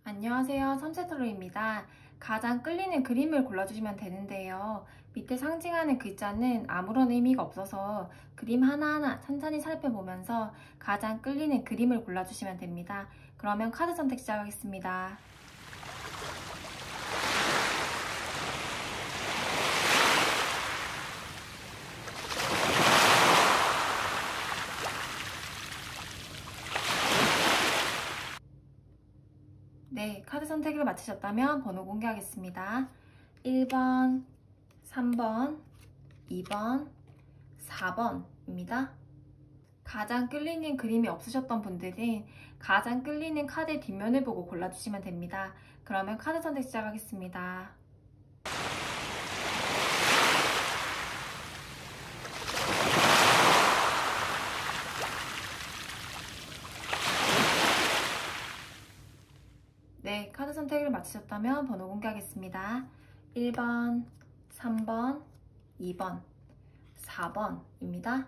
안녕하세요. 삼세터로입니다. 가장 끌리는 그림을 골라주시면 되는데요. 밑에 상징하는 글자는 아무런 의미가 없어서 그림 하나하나 천천히 살펴보면서 가장 끌리는 그림을 골라주시면 됩니다. 그러면 카드 선택 시작하겠습니다. 네, 카드 선택을 마치셨다면 번호 공개하겠습니다. 1번, 3번, 2번, 4번입니다. 가장 끌리는 그림이 없으셨던 분들은 가장 끌리는 카드의 뒷면을 보고 골라주시면 됩니다. 그러면 카드 선택 시작하겠습니다. 네, 카드 선택을 마치셨다면 번호 공개하겠습니다. 1번, 3번, 2번, 4번입니다.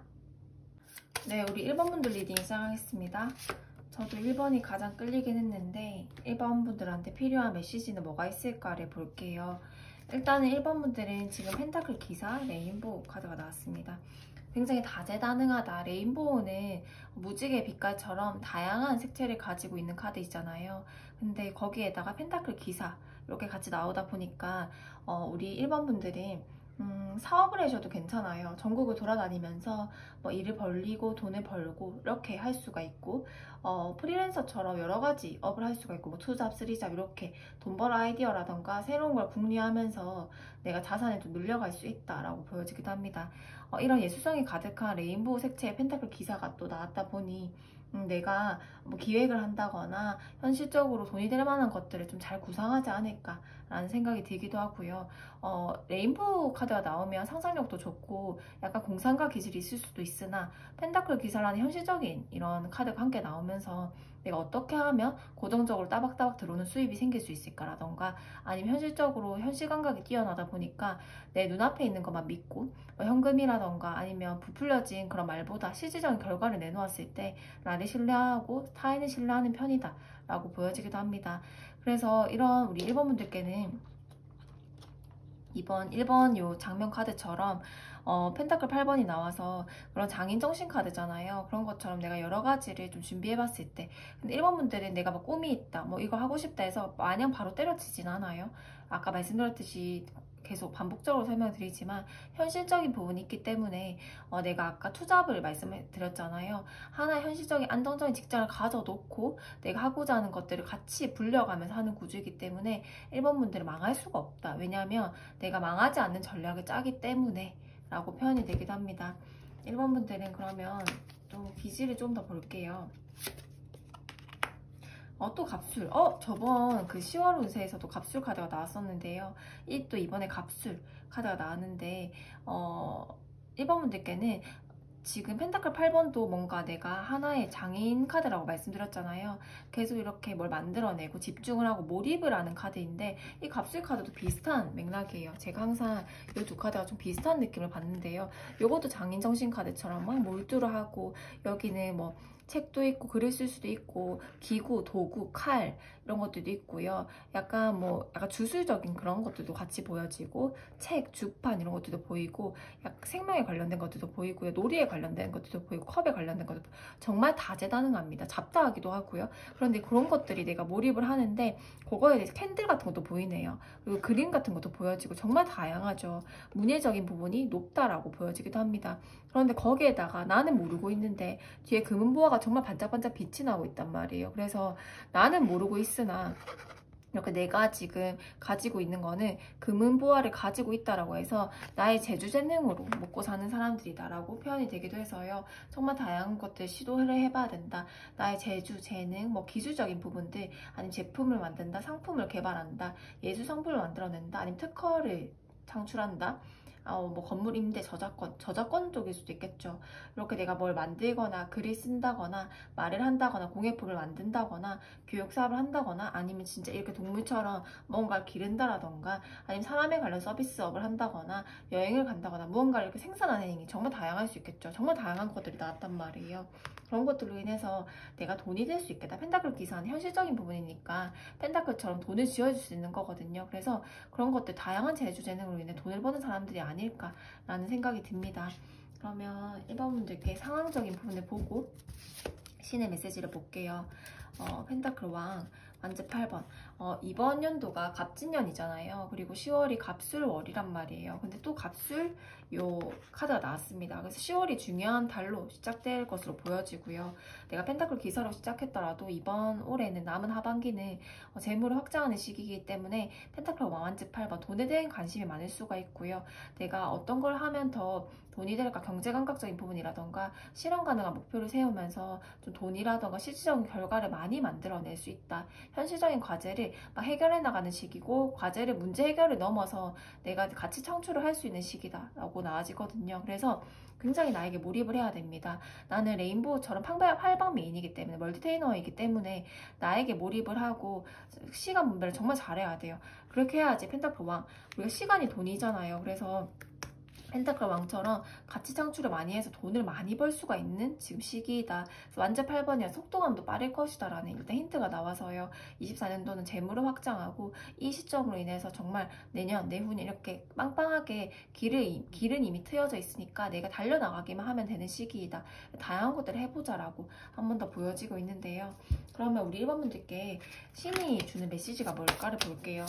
네, 우리 1번 분들 리딩 시작하겠습니다. 저도 1번이 가장 끌리긴 했는데 1번 분들한테 필요한 메시지는 뭐가 있을까를 볼게요. 일단은 1번 분들은 지금 펜타클 기사 레인보우 카드가 나왔습니다. 굉장히 다재다능하다. 레인보우는 무지개 빛깔처럼 다양한 색채를 가지고 있는 카드 있잖아요. 근데 거기에다가 펜타클 기사 이렇게 같이 나오다 보니까 우리 1번 분들이 사업을 하셔도 괜찮아요. 전국을 돌아다니면서 뭐 일을 벌리고 돈을 벌고 이렇게 할 수가 있고 프리랜서처럼 여러 가지 업을 할 수가 있고 뭐 투잡, 쓰리잡 이렇게 돈 벌 아이디어라던가 새로운 걸 궁리하면서 내가 자산을 좀 늘려갈 수 있다라고 보여지기도 합니다. 이런 예술성이 가득한 레인보우 색채의 펜타클 기사가 또 나왔다 보니 내가 뭐 기획을 한다거나 현실적으로 돈이 될 만한 것들을 좀 잘 구상하지 않을까 라는 생각이 들기도 하고요. 레인보우 카드가 나오면 상상력도 좋고 약간 공상과 기질이 있을 수도 있으나 펜타클 기사라는 현실적인 이런 카드가 함께 나오면서 내가 어떻게 하면 고정적으로 따박따박 들어오는 수입이 생길 수 있을까라던가 아니면 현실적으로 현실 감각이 뛰어나다 보니까 내 눈앞에 있는 것만 믿고 현금이라던가 아니면 부풀려진 그런 말보다 실질적인 결과를 내놓았을 때 나를 신뢰하고 타인을 신뢰하는 편이다 라고 보여지기도 합니다. 그래서 이런 우리 1번 분들께는 이번 1번 요 장면 카드처럼 펜타클 8번이 나와서 그런 장인 정신 카드잖아요. 그런 것처럼 내가 여러 가지를 좀 준비해 봤을 때 근데 1번 분들은 내가 뭐 꿈이 있다 뭐 이거 하고 싶다 해서 마냥 바로 때려치진 않아요. 아까 말씀드렸듯이 계속 반복적으로 설명드리지만 현실적인 부분이 있기 때문에 내가 아까 투잡을 말씀드렸잖아요. 하나의 현실적인 안정적인 직장을 가져놓고 내가 하고자 하는 것들을 같이 불려가면서 하는 구조이기 때문에 1번 분들은 망할 수가 없다. 왜냐하면 내가 망하지 않는 전략을 짜기 때문에 라고 표현이 되기도 합니다. 1번 분들은 그러면 또 기질을 좀 더 볼게요. 또 갑술. 저번 그 10월 운세에서도 갑술 카드가 나왔었는데요. 이 또 이번에 갑술 카드가 나왔는데, 1번 분들께는 지금 펜타클 8번도 뭔가 내가 하나의 장인 카드라고 말씀드렸잖아요. 계속 이렇게 뭘 만들어내고 집중을 하고 몰입을 하는 카드인데 이 갑술 카드도 비슷한 맥락이에요. 제가 항상 이 두 카드가 좀 비슷한 느낌을 받는데요. 이것도 장인 정신 카드처럼 막 몰두를 하고 여기는 뭐 책도 있고 글을 쓸 수도 있고 기구, 도구, 칼 이런 것들도 있고요. 약간 주술적인 그런 것들도 같이 보여지고 책, 주판 이런 것들도 보이고 약간 생명에 관련된 것들도 보이고요. 놀이에 관련된 것들도 보이고 컵에 관련된 것도 정말 다재다능합니다. 잡다하기도 하고요. 그런데 그런 것들이 내가 몰입을 하는데 그거에 대해서 캔들 같은 것도 보이네요. 그리고 그림 같은 것도 보여지고 정말 다양하죠. 문예적인 부분이 높다라고 보여지기도 합니다. 그런데 거기에다가 나는 모르고 있는데 뒤에 금은보화가 정말 반짝반짝 빛이 나고 있단 말이에요. 그래서 나는 모르고 있으나 이렇게 내가 지금 가지고 있는 거는 금은보화를 가지고 있다라고 해서 나의 재주재능으로 먹고 사는 사람들이다라고 표현이 되기도 해서요. 정말 다양한 것들 시도를 해봐야 된다. 나의 재주, 재능, 뭐 기술적인 부분들 아니면 제품을 만든다, 상품을 개발한다, 예술 상품을 만들어낸다, 아니면 특허를 창출한다. 뭐 건물 임대 저작권 쪽일 수도 있겠죠. 이렇게 내가 뭘 만들거나 글을 쓴다거나 말을 한다거나 공예품을 만든다거나 교육 사업을 한다거나 아니면 진짜 이렇게 동물처럼 뭔가를 기른다라던가 아니면 사람에 관련 서비스업을 한다거나 여행을 간다거나 무언가를 이렇게 생산하는 행위 정말 다양할 수 있겠죠. 정말 다양한 것들이 나왔단 말이에요. 그런 것들로 인해서 내가 돈이 될 수 있겠다. 펜타클 기사는 현실적인 부분이니까 펜타클처럼 돈을 지어줄 수 있는 거거든요. 그래서 그런 것들 다양한 재주 재능으로 인해 돈을 버는 사람들이 아닐까라는 생각이 듭니다. 그러면 1번 분들께 상황적인 부분을 보고 신의 메시지를 볼게요. 펜타클 왕 완즈 8번. 이번 연도가 갑진년이잖아요. 그리고 10월이 갑술월이란 말이에요. 근데 또 갑술 요 카드가 나왔습니다. 그래서 10월이 중요한 달로 시작될 것으로 보여지고요. 내가 펜타클 기사로 시작했더라도 이번 올해는 남은 하반기는 재물을 확장하는 시기이기 때문에 펜타클 왕 완즈 8번 돈에 대한 관심이 많을 수가 있고요. 내가 어떤 걸 하면 더 돈이 될까 경제 감각적인 부분이라던가 실현 가능한 목표를 세우면서 좀 돈이라던가 실질적인 결과를 많이 만들어낼 수 있다. 현실적인 과제를 막 해결해 나가는 시기고 과제를 문제 해결을 넘어서 내가 가치 창출을 할 수 있는 시기다 라고 나와지거든요. 그래서 굉장히 나에게 몰입을 해야 됩니다. 나는 레인보우처럼 활방 메인이기 때문에 멀티테이너이기 때문에 나에게 몰입을 하고 시간 분배를 정말 잘해야 돼요. 그렇게 해야지 펜타클 왕 우리가 시간이 돈이잖아요. 그래서 펜타클 왕처럼 가치 창출을 많이 해서 돈을 많이 벌 수가 있는 지금 시기이다. 완전 8번이라 속도감도 빠를 것이다 라는 일단 힌트가 나와서요. 24년도는 재물을 확장하고 이 시점으로 인해서 정말 내년, 내후년 이렇게 빵빵하게 길은 이미 트여져 있으니까 내가 달려나가기만 하면 되는 시기이다. 다양한 것들을 해보자라고 한 번 더 보여지고 있는데요. 그러면 우리 1번 분들께 신이 주는 메시지가 뭘까를 볼게요.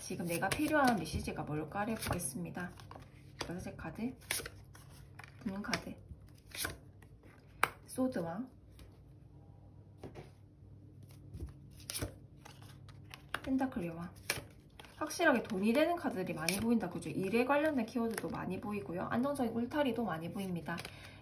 지금 내가 필요한 메시지가 뭘까를 보겠습니다. 여섯의 카드, 문 카드, 소드왕, 펜타클 여왕. 확실하게 돈이 되는 카드들이 많이 보인다. 그죠? 일에 관련된 키워드도 많이 보이고요. 안정적인 울타리도 많이 보입니다.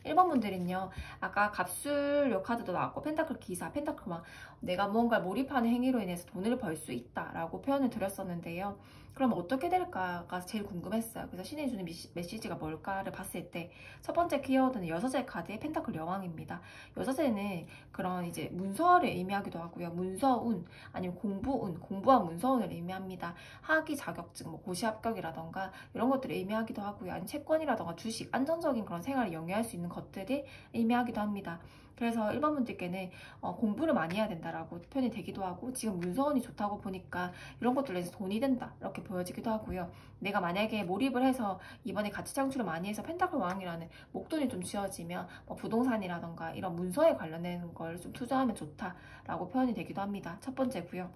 1번 분들은요. 아까 갑술요 카드도 나왔고 펜타클 기사, 펜타클 왕. 내가 무언가 몰입하는 행위로 인해서 돈을 벌 수 있다라고 표현을 드렸었는데요. 그럼 어떻게 될까가 제일 궁금했어요. 그래서 신이 주는 메시지가 뭘까를 봤을 때 첫 번째 키워드는 여섯의 카드의 펜타클 여왕입니다. 여섯에는 그런 이제 문서를 의미하기도 하고요. 문서운 아니면 공부운, 공부한 문서운을 의미합니다. 학위 자격증, 뭐 고시 합격이라던가 이런 것들을 의미하기도 하고요. 아니면 채권이라던가 주식, 안정적인 그런 생활을 영위할 수 있는 것들이 의미하기도 합니다. 그래서 1번 분들께는 공부를 많이 해야 된다라고 표현이 되기도 하고 지금 문서운이 좋다고 보니까 이런 것들로 해서 돈이 된다 이렇게 보여지기도 하고요. 내가 만약에 몰입을 해서 이번에 가치 창출을 많이 해서 펜타클 왕이라는 목돈이 좀 쥐어지면 부동산이라던가 이런 문서에 관련된 걸 좀 투자하면 좋다라고 표현이 되기도 합니다. 첫 번째고요.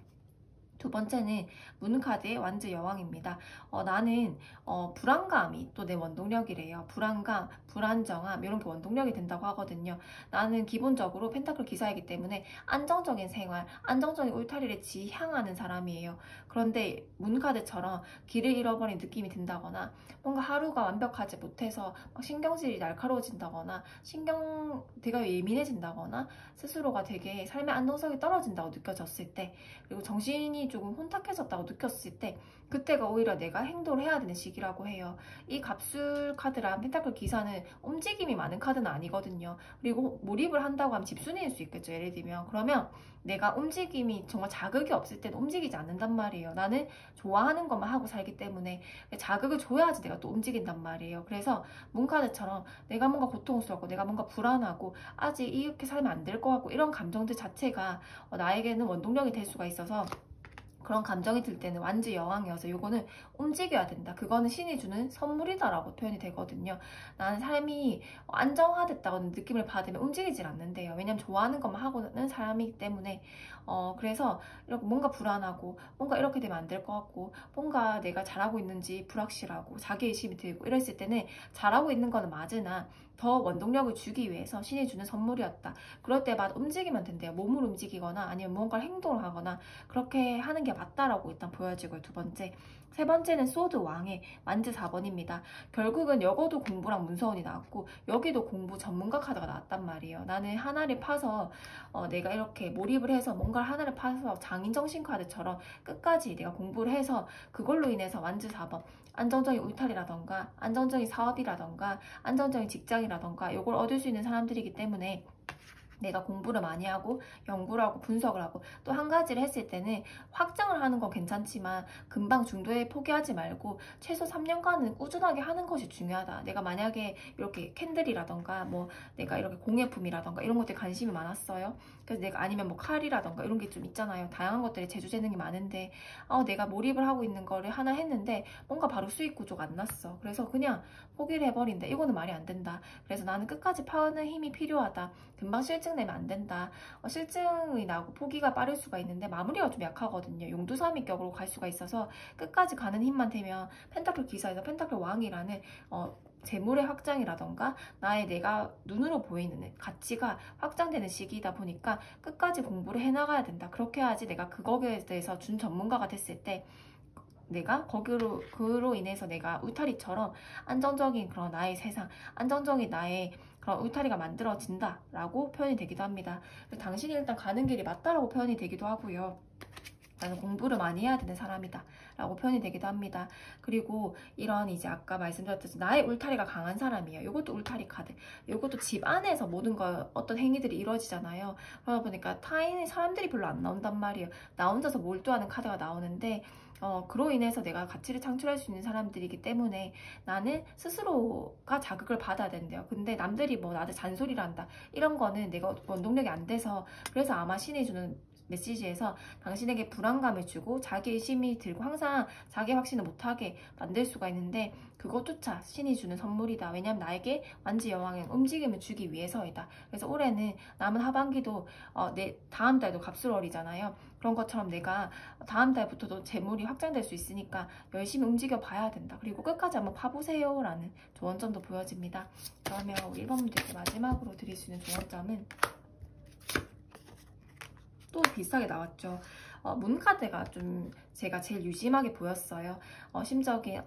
두 번째는 문카드의 완즈 여왕입니다. 나는 불안감이 또 내 원동력이래요. 불안감, 불안정함 이런 게 원동력이 된다고 하거든요. 나는 기본적으로 펜타클 기사이기 때문에 안정적인 생활, 안정적인 울타리를 지향하는 사람이에요. 그런데 문카드처럼 길을 잃어버린 느낌이 든다거나 뭔가 하루가 완벽하지 못해서 막 신경질이 날카로워진다거나 되게 예민해진다거나 스스로가 되게 삶의 안정성이 떨어진다고 느껴졌을 때 그리고 정신이 조금 혼탁해졌다고 느꼈을 때 그때가 오히려 내가 행동을 해야 되는 시기라고 해요. 이 갑술 카드랑 펜타클 기사는 움직임이 많은 카드는 아니거든요. 그리고 몰입을 한다고 하면 집순이일 수 있겠죠. 예를 들면 그러면 내가 움직임이 정말 자극이 없을 때는 움직이지 않는단 말이에요. 나는 좋아하는 것만 하고 살기 때문에 자극을 줘야지 내가 또 움직인단 말이에요. 그래서 문카드처럼 내가 뭔가 고통스럽고 내가 뭔가 불안하고 아직 이렇게 살면 안 될 것 같고 이런 감정들 자체가 나에게는 원동력이 될 수가 있어서 그런 감정이 들 때는 완즈 여왕이어서 이거는 움직여야 된다. 그거는 신이 주는 선물이다라고 표현이 되거든요. 나는 삶이 안정화됐다고 느낌을 받으면 움직이질 않는데요. 왜냐면 좋아하는 것만 하고는 사람이기 때문에 그래서 이렇게 뭔가 불안하고 뭔가 이렇게 되면 안 될 것 같고 뭔가 내가 잘하고 있는지 불확실하고 자기의심이 들고 이랬을 때는 잘하고 있는 거는 맞으나 더 원동력을 주기 위해서 신이 주는 선물이었다. 그럴 때마다 움직이면 된대요. 몸을 움직이거나 아니면 무언가를 행동을 하거나 그렇게 하는 게 맞다라고 일단 보여지고요. 두 번째. 세 번째는 소드 왕의 완즈 4번입니다. 결국은 여거도 공부랑 문서원이 나왔고 여기도 공부 전문가 카드가 나왔단 말이에요. 나는 하나를 파서 내가 이렇게 몰입을 해서 뭔가를 하나를 파서 장인정신 카드처럼 끝까지 내가 공부를 해서 그걸로 인해서 완즈 4번 안정적인 울타리라던가 안정적인 사업이라던가 안정적인 직장이라던가 이걸 얻을 수 있는 사람들이기 때문에 내가 공부를 많이 하고 연구를 하고 분석을 하고 또 한 가지를 했을 때는 확장을 하는 건 괜찮지만 금방 중도에 포기하지 말고 최소 3년간은 꾸준하게 하는 것이 중요하다. 내가 만약에 이렇게 캔들이라던가 뭐 내가 이렇게 공예품이라던가 이런 것들에 관심이 많았어요. 그래서 내가 아니면 뭐 칼이라던가 이런 게 좀 있잖아요. 다양한 것들에 재주재능이 많은데 내가 몰입을 하고 있는 거를 하나 했는데 뭔가 바로 수익 구조가 안 났어. 그래서 그냥 포기를 해버린다. 이거는 말이 안 된다. 그래서 나는 끝까지 파는 힘이 필요하다. 금방 실증 내면 안 된다. 실증이 나고 포기가 빠를 수가 있는데 마무리가 좀 약하거든요. 용두사미격으로 갈 수가 있어서 끝까지 가는 힘만 되면 펜타클 기사에서 펜타클 왕이라는 재물의 확장이라던가 나의 내가 눈으로 보이는 가치가 확장되는 시기이다 보니까 끝까지 공부를 해나가야 된다. 그렇게 해야지 내가 그거에 대해서 준 전문가가 됐을 때 내가 그로 인해서 내가 울타리처럼 안정적인 그런 나의 세상, 안정적인 나의 그런 울타리가 만들어진다 라고 표현이 되기도 합니다. 당신이 일단 가는 길이 맞다라고 표현이 되기도 하고요. 나는 공부를 많이 해야 되는 사람이다 라고 표현이 되기도 합니다. 그리고 이런 이제 아까 말씀드렸듯이 나의 울타리가 강한 사람이에요. 이것도 울타리 카드. 이것도 집 안에서 모든 어떤 행위들이 이루어지잖아요. 그러다 보니까 타인의 사람들이 별로 안 나온단 말이에요. 나 혼자서 몰두하는 카드가 나오는데 그로 인해서 내가 가치를 창출할 수 있는 사람들이기 때문에 나는 스스로가 자극을 받아야 된대요. 근데 남들이 뭐 나한테 잔소리를 한다. 이런 거는 내가 원동력이 안 돼서 그래서 아마 신이 주는 메시지에서 당신에게 불안감을 주고 자기 의심이 들고 항상 자기 확신을 못하게 만들 수가 있는데 그것조차 신이 주는 선물이다. 왜냐하면 나에게 완지 여왕의 움직임을 주기 위해서이다. 그래서 올해는 남은 하반기도 내 다음 달도 갑술월이잖아요. 그런 것처럼 내가 다음 달부터도 재물이 확장될 수 있으니까 열심히 움직여 봐야 된다. 그리고 끝까지 한번 파보세요 라는 조언점도 보여집니다. 그러면 우리 1번분들께 마지막으로 드릴 수 있는 조언점은 또 비슷하게 나왔죠. 문카드가 좀 제가 제일 유심하게 보였어요. 심적인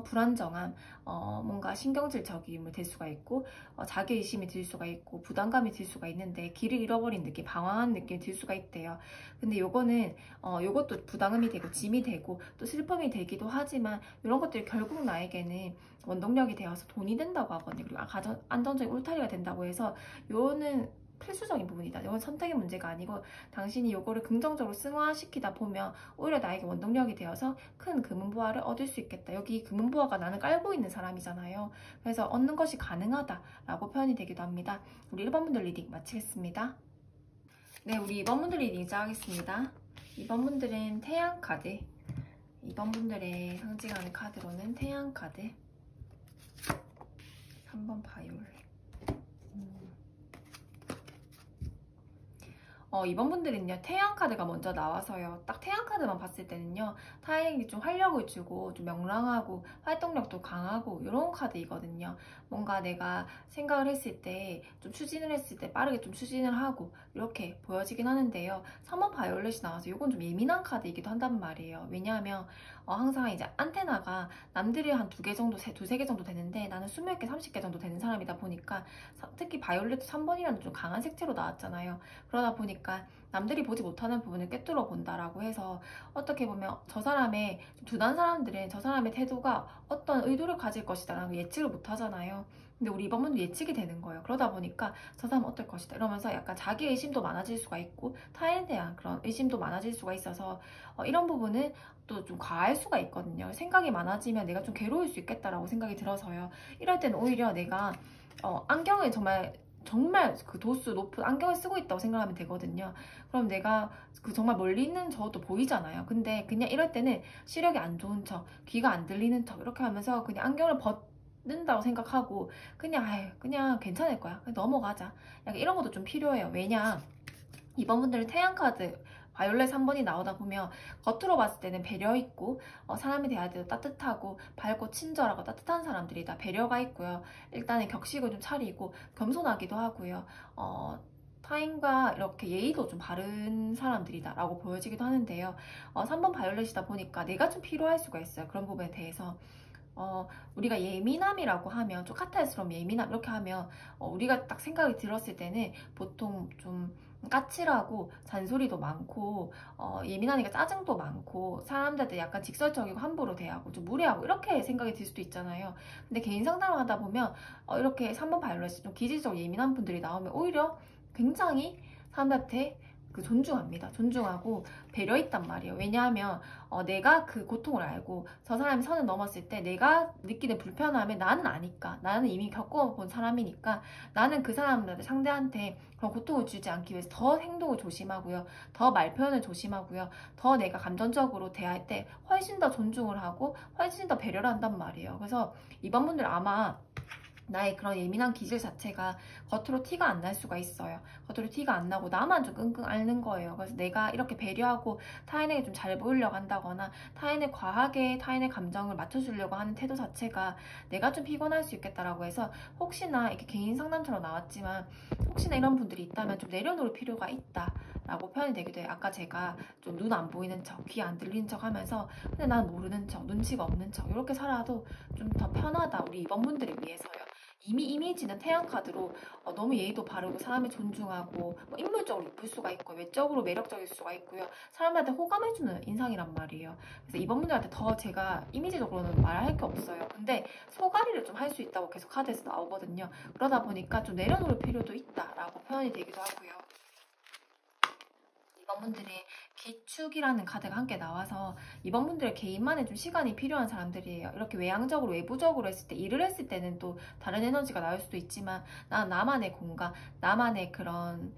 불안정함, 뭔가 신경질적임을 들 수가 있고 자기의심이 들 수가 있고 부담감이 들 수가 있는데 길을 잃어버린 느낌, 방황한 느낌이 들 수가 있대요. 근데 요거는 요것도 부담감이 되고 짐이 되고 또 슬픔이 되기도 하지만 이런 것들이 결국 나에게는 원동력이 되어서 돈이 된다고 하거든요. 그리고 가장 안정적인 울타리가 된다고 해서 요는 필수적인 부분이다. 이건 선택의 문제가 아니고 당신이 이거를 긍정적으로 승화시키다 보면 오히려 나에게 원동력이 되어서 큰 금은보화를 얻을 수 있겠다. 여기 금은보화가 나는 깔고 있는 사람이잖아요. 그래서 얻는 것이 가능하다라고 표현이 되기도 합니다. 우리 1번분들 리딩 마치겠습니다. 네, 우리 2번분들 리딩 시작하겠습니다. 2번분들은 태양카드. 2번분들의 상징하는 카드로는 태양카드. 3번 바이올렛. 이번 분들은요 태양카드가 먼저 나와서요 딱 태양카드만 봤을 때는요 타인에게 좀 활력을 주고 좀 명랑하고 활동력도 강하고 이런 카드이거든요. 뭔가 내가 생각을 했을 때 좀 추진을 했을 때 빠르게 좀 추진을 하고 이렇게 보여지긴 하는데요. 3번 바이올렛이 나와서 이건 좀 예민한 카드이기도 한단 말이에요. 왜냐하면 항상 이제 안테나가 남들이 한 2개 정도, 2~3개 정도 되는데 나는 20개, 30개 정도 되는 사람이다 보니까 특히 바이올렛 3번이라는 좀 강한 색채로 나왔잖아요. 그러다 보니까 남들이 보지 못하는 부분을 꿰뚫어 본다라고 해서 어떻게 보면 저 사람의 좀 둔한 사람들은 저 사람의 태도가 어떤 의도를 가질 것이다 라는 예측을 못 하잖아요. 근데 우리 이번 분도 예측이 되는 거예요. 그러다 보니까 저 사람은 어떨 것이다 이러면서 약간 자기 의심도 많아질 수가 있고 타인에 대한 그런 의심도 많아질 수가 있어서 이런 부분은 또 좀 과할 수가 있거든요. 생각이 많아지면 내가 좀 괴로울 수 있겠다라고 생각이 들어서요. 이럴 때는 오히려 내가 안경을 정말 그 도수 높은 안경을 쓰고 있다고 생각하면 되거든요. 그럼 내가 정말 멀리 있는 저도 보이잖아요. 근데 그냥 이럴 때는 시력이 안 좋은 척, 귀가 안 들리는 척 이렇게 하면서 그냥 안경을 벗는다고 생각하고 그냥 괜찮을 거야. 그냥 넘어가자. 약간 이런 것도 좀 필요해요. 왜냐? 이번 분들은 태양카드 바이올렛 3번이 나오다 보면 겉으로 봤을 때는 배려 있고 사람에 대할 때도 따뜻하고 밝고 친절하고 따뜻한 사람들이다. 배려가 있고요. 일단은 격식을 좀 차리고 겸손하기도 하고요. 타인과 이렇게 예의도 좀 바른 사람들이다 라고 보여지기도 하는데요. 3번 바이올렛이다 보니까 내가 좀 필요할 수가 있어요. 그런 부분에 대해서. 우리가 예민함이라고 하면 좀 카타르스러움 예민함 이렇게 하면 우리가 딱 생각이 들었을 때는 보통 좀 까칠하고 잔소리도 많고 예민하니까 짜증도 많고 사람들한테 약간 직설적이고 함부로 대하고 좀 무례하고 이렇게 생각이 들 수도 있잖아요. 근데 개인 상담을 하다 보면 이렇게 3번 바이올렛이 좀 기질적 예민한 분들이 나오면 오히려 굉장히 사람들한테 존중합니다. 존중하고 배려 있단 말이에요. 왜냐하면 내가 그 고통을 알고 저 사람이 선을 넘었을 때 내가 느끼는 불편함을 나는 아니까, 나는 이미 겪어본 사람이니까 나는 그 사람한테 상대한테 그런 고통을 주지 않기 위해서 더 행동을 조심하고요. 더 말 표현을 조심하고요. 더 내가 감정적으로 대할 때 훨씬 더 존중을 하고 훨씬 더 배려를 한단 말이에요. 그래서 이번 분들 아마 나의 그런 예민한 기질 자체가 겉으로 티가 안 날 수가 있어요. 겉으로 티가 안 나고 나만 좀 끙끙 앓는 거예요. 그래서 내가 이렇게 배려하고 타인에게 좀 잘 보이려고 한다거나 타인의 과하게 타인의 감정을 맞춰주려고 하는 태도 자체가 내가 좀 피곤할 수 있겠다라고 해서 혹시나 이렇게 개인 상담처럼 나왔지만 혹시나 이런 분들이 있다면 좀 내려놓을 필요가 있다 라고 표현이 되기도 해요. 아까 제가 좀 눈 안 보이는 척, 귀 안 들리는 척 하면서 근데 난 모르는 척, 눈치가 없는 척 이렇게 살아도 좀 더 편하다. 우리 이번 분들을 위해서요. 이미 이미지는 태양카드로 너무 예의도 바르고 사람을 존중하고 인물적으로 이쁠 수가 있고 외적으로 매력적일 수가 있고요. 사람들한테 호감해주는 인상이란 말이에요. 그래서 이번 분들한테 더 제가 이미지적으로는 말할 게 없어요. 근데 소가리를 좀 할 수 있다고 계속 카드에서 나오거든요. 그러다 보니까 좀 내려놓을 필요도 있다라고 표현이 되기도 하고요. 이번 분들이 기축이라는 카드가 함께 나와서 이번 분들의 개인만의 좀 시간이 필요한 사람들이에요. 이렇게 외향적으로 외부적으로 했을 때 일을 했을 때는 또 다른 에너지가 나올 수도 있지만 나만의 공간, 나만의 그런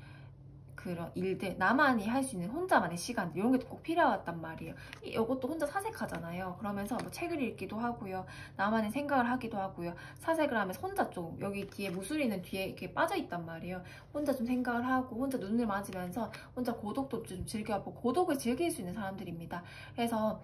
일들, 나만이 할 수 있는 혼자만의 시간 이런 게 꼭 필요하단 말이에요. 이것도 혼자 사색하잖아요. 그러면서 뭐 책을 읽기도 하고요. 나만의 생각을 하기도 하고요. 사색을 하면서 혼자 좀 여기 뒤에 무술이는 뒤에 이렇게 빠져 있단 말이에요. 혼자 좀 생각을 하고 혼자 눈을 맞으면서 혼자 고독도 좀 즐겨보고 고독을 즐길 수 있는 사람들입니다. 그래서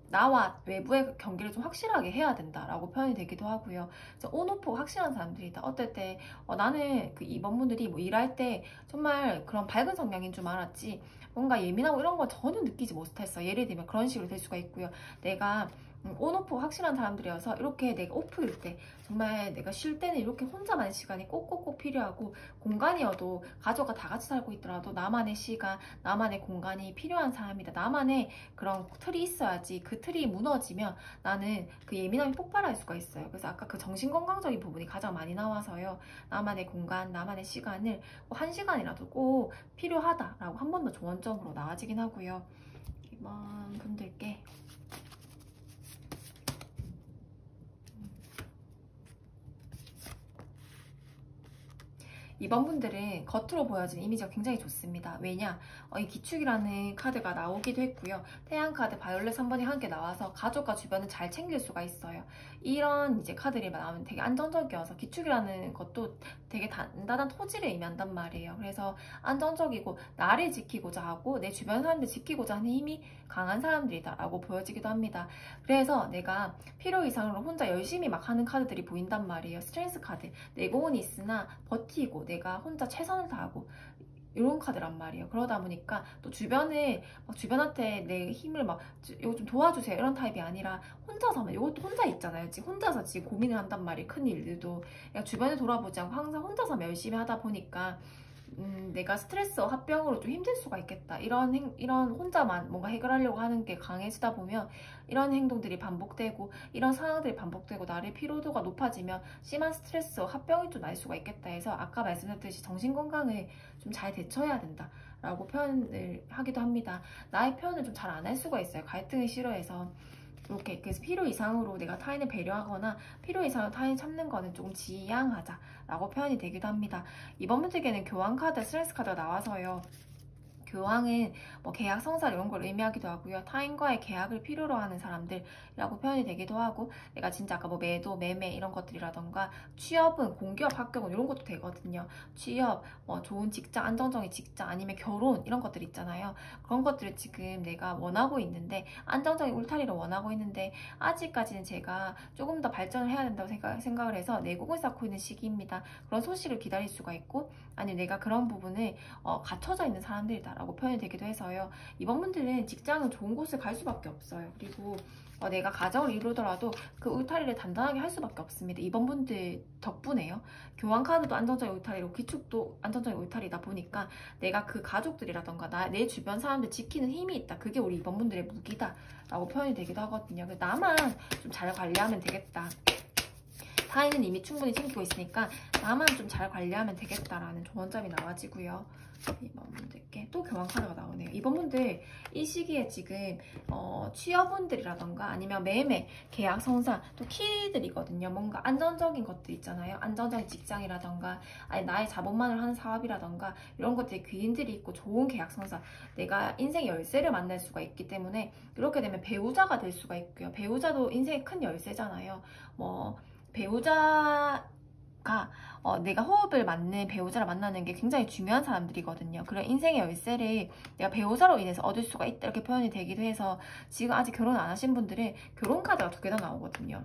나와 외부의 경계를 좀 확실하게 해야 된다라고 표현이 되기도 하고요. 온오프가 확실한 사람들이다. 어떨 때 나는 이번 분들이 뭐 일할 때 정말 그런 밝은 성향인 줄 알았지 뭔가 예민하고 이런 거 전혀 느끼지 못했어. 예를 들면 그런 식으로 될 수가 있고요. 내가 온오프가 확실한 사람들이어서 이렇게 내가 오프일 때 정말 내가 쉴 때는 이렇게 혼자만의 시간이 꼭꼭꼭 필요하고 공간이어도 가족과 다 같이 살고 있더라도 나만의 시간, 나만의 공간이 필요한 사람이다. 나만의 그런 틀이 있어야지 그 틀이 무너지면 나는 그 예민함이 폭발할 수가 있어요. 그래서 아까 그 정신건강적인 부분이 가장 많이 나와서요. 나만의 공간, 나만의 시간을 꼭 1시간이라도 꼭 필요하다라고 한 번 더 조언점으로 나와지긴 하고요. 이번 분들께 이번 분들은 겉으로 보여지는 이미지가 굉장히 좋습니다. 왜냐? 이 기축이라는 카드가 나오기도 했고요. 태양카드 바이올렛 3번이 함께 나와서 가족과 주변을 잘 챙길 수가 있어요. 이런 이제 카드들이 나오면 되게 안정적이어서 기축이라는 것도 되게 단단한 토지를 의미한단 말이에요. 그래서 안정적이고 나를 지키고자 하고 내 주변 사람들 지키고자 하는 힘이 강한 사람들이다 라고 보여지기도 합니다. 그래서 내가 필요 이상으로 혼자 열심히 막 하는 카드들이 보인단 말이에요. 스트레스 카드. 내공은 있으나 버티고 내가 혼자 최선을 다하고 이런 카드란 말이에요. 그러다 보니까 또 주변에 주변한테 내 힘을 이거 좀 도와주세요 이런 타입이 아니라 혼자서 이것도 혼자 있잖아요. 지금 혼자서 지금 고민을 한단 말이에요. 큰 일들도 그러니까 주변에 돌아보지 않고 항상 혼자서 열심히 하다 보니까 내가 스트레스와 화병으로 좀 힘들 수가 있겠다. 이런 혼자만 뭔가 해결하려고 하는 게 강해지다 보면 이런 행동들이 반복되고 이런 상황들이 반복되고 나의 피로도가 높아지면 심한 스트레스와 화병이 좀 날 수가 있겠다 해서 아까 말씀드렸듯이 정신건강을 좀 잘 대처해야 된다 라고 표현을 하기도 합니다. 나의 표현을 좀 잘 안 할 수가 있어요. 갈등을 싫어해서 이렇게 그래서 필요 이상으로 내가 타인을 배려하거나 필요 이상으로 타인 참는 거는 조금 지양하자 라고 표현이 되기도 합니다. 이번 분들께는 교환 카드, 스트레스 카드가 나와서요. 교황은 뭐 계약 성사 이런 걸 의미하기도 하고요. 타인과의 계약을 필요로 하는 사람들이라고 표현이 되기도 하고, 내가 진짜 아까 뭐 매도, 매매 이런 것들이라던가, 취업은 공기업, 합격은 이런 것도 되거든요. 취업, 뭐 좋은 직장, 안정적인 직장, 아니면 결혼 이런 것들 있잖아요. 그런 것들을 지금 내가 원하고 있는데, 안정적인 울타리를 원하고 있는데, 아직까지는 제가 조금 더 발전을 해야 된다고 생각을 해서 내공을 쌓고 있는 시기입니다. 그런 소식을 기다릴 수가 있고, 아니면 내가 그런 부분을 갇혀져 있는 사람들이다라고 표현이 되기도 해서요. 이번 분들은 직장은 좋은 곳을 갈 수밖에 없어요. 그리고 내가 가정을 이루더라도 그 울타리를 단단하게 할 수밖에 없습니다. 이번 분들 덕분에요. 교환 카드도 안정적인 울타리로, 기축도 안정적인 울타리다 보니까 내가 그 가족들이라던가 내 주변 사람들 지키는 힘이 있다. 그게 우리 이번 분들의 무기다 라고 표현이 되기도 하거든요. 나만 좀 잘 관리하면 되겠다. 타인은 이미 충분히 챙기고 있으니까 나만 좀 잘 관리하면 되겠다라는 조언점이 나와지고요. 이번 분들께 또 교환 카드가 나오네요. 이번 분들 이 시기에 지금 취업운들이라던가 아니면 매매, 계약 성사, 또 키들이거든요. 뭔가 안정적인 것들 있잖아요. 안정적인 직장이라던가 아니 나의 자본만을 하는 사업이라던가 이런 것들이 귀인들이 있고 좋은 계약 성사, 내가 인생의 열쇠를 만날 수가 있기 때문에 이렇게 되면 배우자가 될 수가 있고요. 배우자도 인생의 큰 열쇠잖아요. 뭐 배우자가 내가 호흡을 맞는 배우자를 만나는 게 굉장히 중요한 사람들이거든요. 그런 인생의 열쇠를 내가 배우자로 인해서 얻을 수가 있다 이렇게 표현이 되기도 해서 지금 아직 결혼 안 하신 분들은 결혼 카드가 2개나 나오거든요.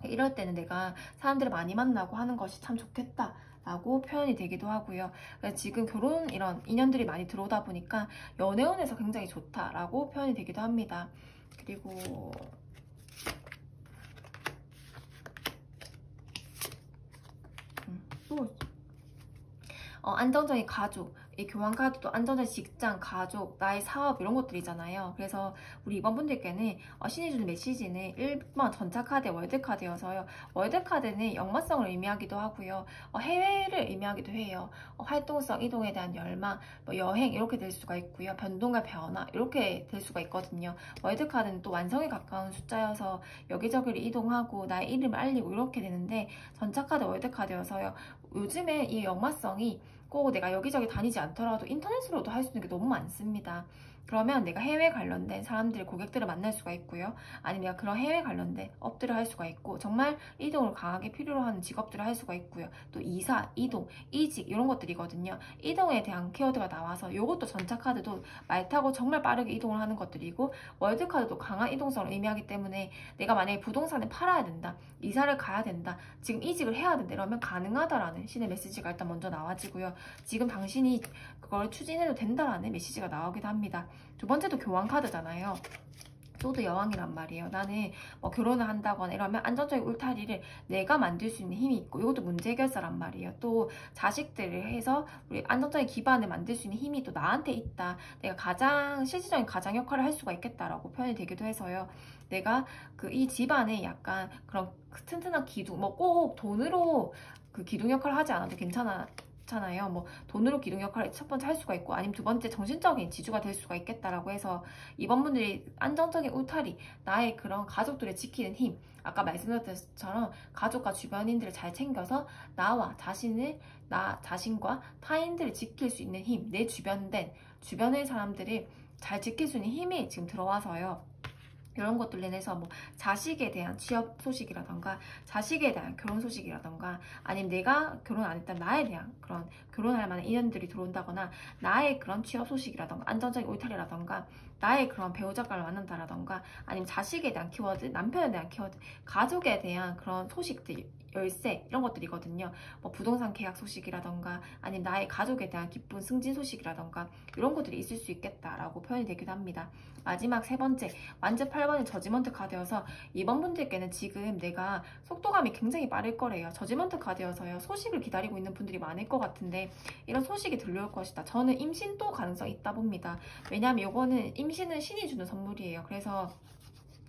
이럴 때는 내가 사람들을 많이 만나고 하는 것이 참 좋겠다 라고 표현이 되기도 하고요. 지금 결혼 이런 인연들이 많이 들어오다 보니까 연애운에서 굉장히 좋다라고 표현이 되기도 합니다. 그리고 또 안정적인 가족, 이 교환 카드도 안정적인 직장, 가족, 나의 사업 이런 것들이잖아요. 그래서 우리 이번 분들께는 신이 주는 메시지는 1번 전차카드, 월드카드여서요. 월드카드는 역마성을 의미하기도 하고요. 해외를 의미하기도 해요. 활동성, 이동에 대한 열망, 뭐 여행 이렇게 될 수가 있고요. 변동과 변화 이렇게 될 수가 있거든요. 월드카드는 또 완성에 가까운 숫자여서 여기저기를 이동하고 나의 이름을 알리고 이렇게 되는데, 전차카드, 월드카드여서요. 요즘에 이 역마성이 꼭 내가 여기저기 다니지 않더라도 인터넷으로도 할 수 있는 게 너무 많습니다. 그러면 내가 해외 관련된 사람들, 고객들을 만날 수가 있고요. 아니면 내가 그런 해외 관련된 업들을 할 수가 있고, 정말 이동을 강하게 필요로 하는 직업들을 할 수가 있고요. 또 이사, 이동, 이직 이런 것들이거든요. 이동에 대한 키워드가 나와서 이것도 전차카드도 말 타고 정말 빠르게 이동을 하는 것들이고, 월드카드도 강한 이동성을 의미하기 때문에 내가 만약에 부동산을 팔아야 된다, 이사를 가야 된다, 지금 이직을 해야 된다 이러면 가능하다라는 신의 메시지가 일단 먼저 나와지고요. 지금 당신이 그걸 추진해도 된다라는 메시지가 나오기도 합니다. 두 번째도 교환 카드잖아요. 소드 여왕이란 말이에요. 나는 뭐 결혼을 한다거나 이러면 안정적인 울타리를 내가 만들 수 있는 힘이 있고, 이것도 문제 해결사란 말이에요. 또 자식들을 해서 우리 안정적인 기반을 만들 수 있는 힘이 또 나한테 있다. 내가 가장 실질적인 가장 역할을 할 수가 있겠다라고 표현이 되기도 해서요. 내가 이 집안에 약간 그런 튼튼한 기둥, 뭐 꼭 돈으로 그 기둥 역할을 하지 않아도 괜찮아요. 뭐 돈으로 기둥 역할을 첫 번째 할 수가 있고, 아니면 두 번째 정신적인 지주가 될 수가 있겠다라고 해서 이번 분들이 안정적인 울타리, 나의 그런 가족들을 지키는 힘, 아까 말씀드렸던 것처럼 가족과 주변인들을 잘 챙겨서 나와 자신을, 나 자신과 타인들을 지킬 수 있는 힘, 내 주변의 사람들을 잘 지킬 수 있는 힘이 지금 들어와서요. 이런 것들 인해서 뭐 자식에 대한 취업 소식이라던가, 자식에 대한 결혼 소식이라던가, 아니면 내가 결혼 안 했던 나에 대한 그런 결혼할 만한 인연들이 들어온다거나, 나의 그런 취업 소식이라던가, 안정적인 울타리라던가, 나의 그런 배우자를 만난다라던가, 아니면 자식에 대한 키워드, 남편에 대한 키워드, 가족에 대한 그런 소식들, 열쇠 이런 것들이거든요. 뭐 부동산 계약 소식이라던가, 아니면 나의 가족에 대한 기쁜 승진 소식이라던가 이런 것들이 있을 수 있겠다라고 표현이 되기도 합니다. 마지막 세 번째, 완전 8번의 저지먼트 카드여서 이번 분들께는 지금 내가 속도감이 굉장히 빠를 거래요. 저지먼트 카드여서요. 소식을 기다리고 있는 분들이 많을 것 같은데 이런 소식이 들려올 것이다. 저는 임신도 가능성이 있다 봅니다. 왜냐하면 이거는 임신은 신이 주는 선물이에요. 그래서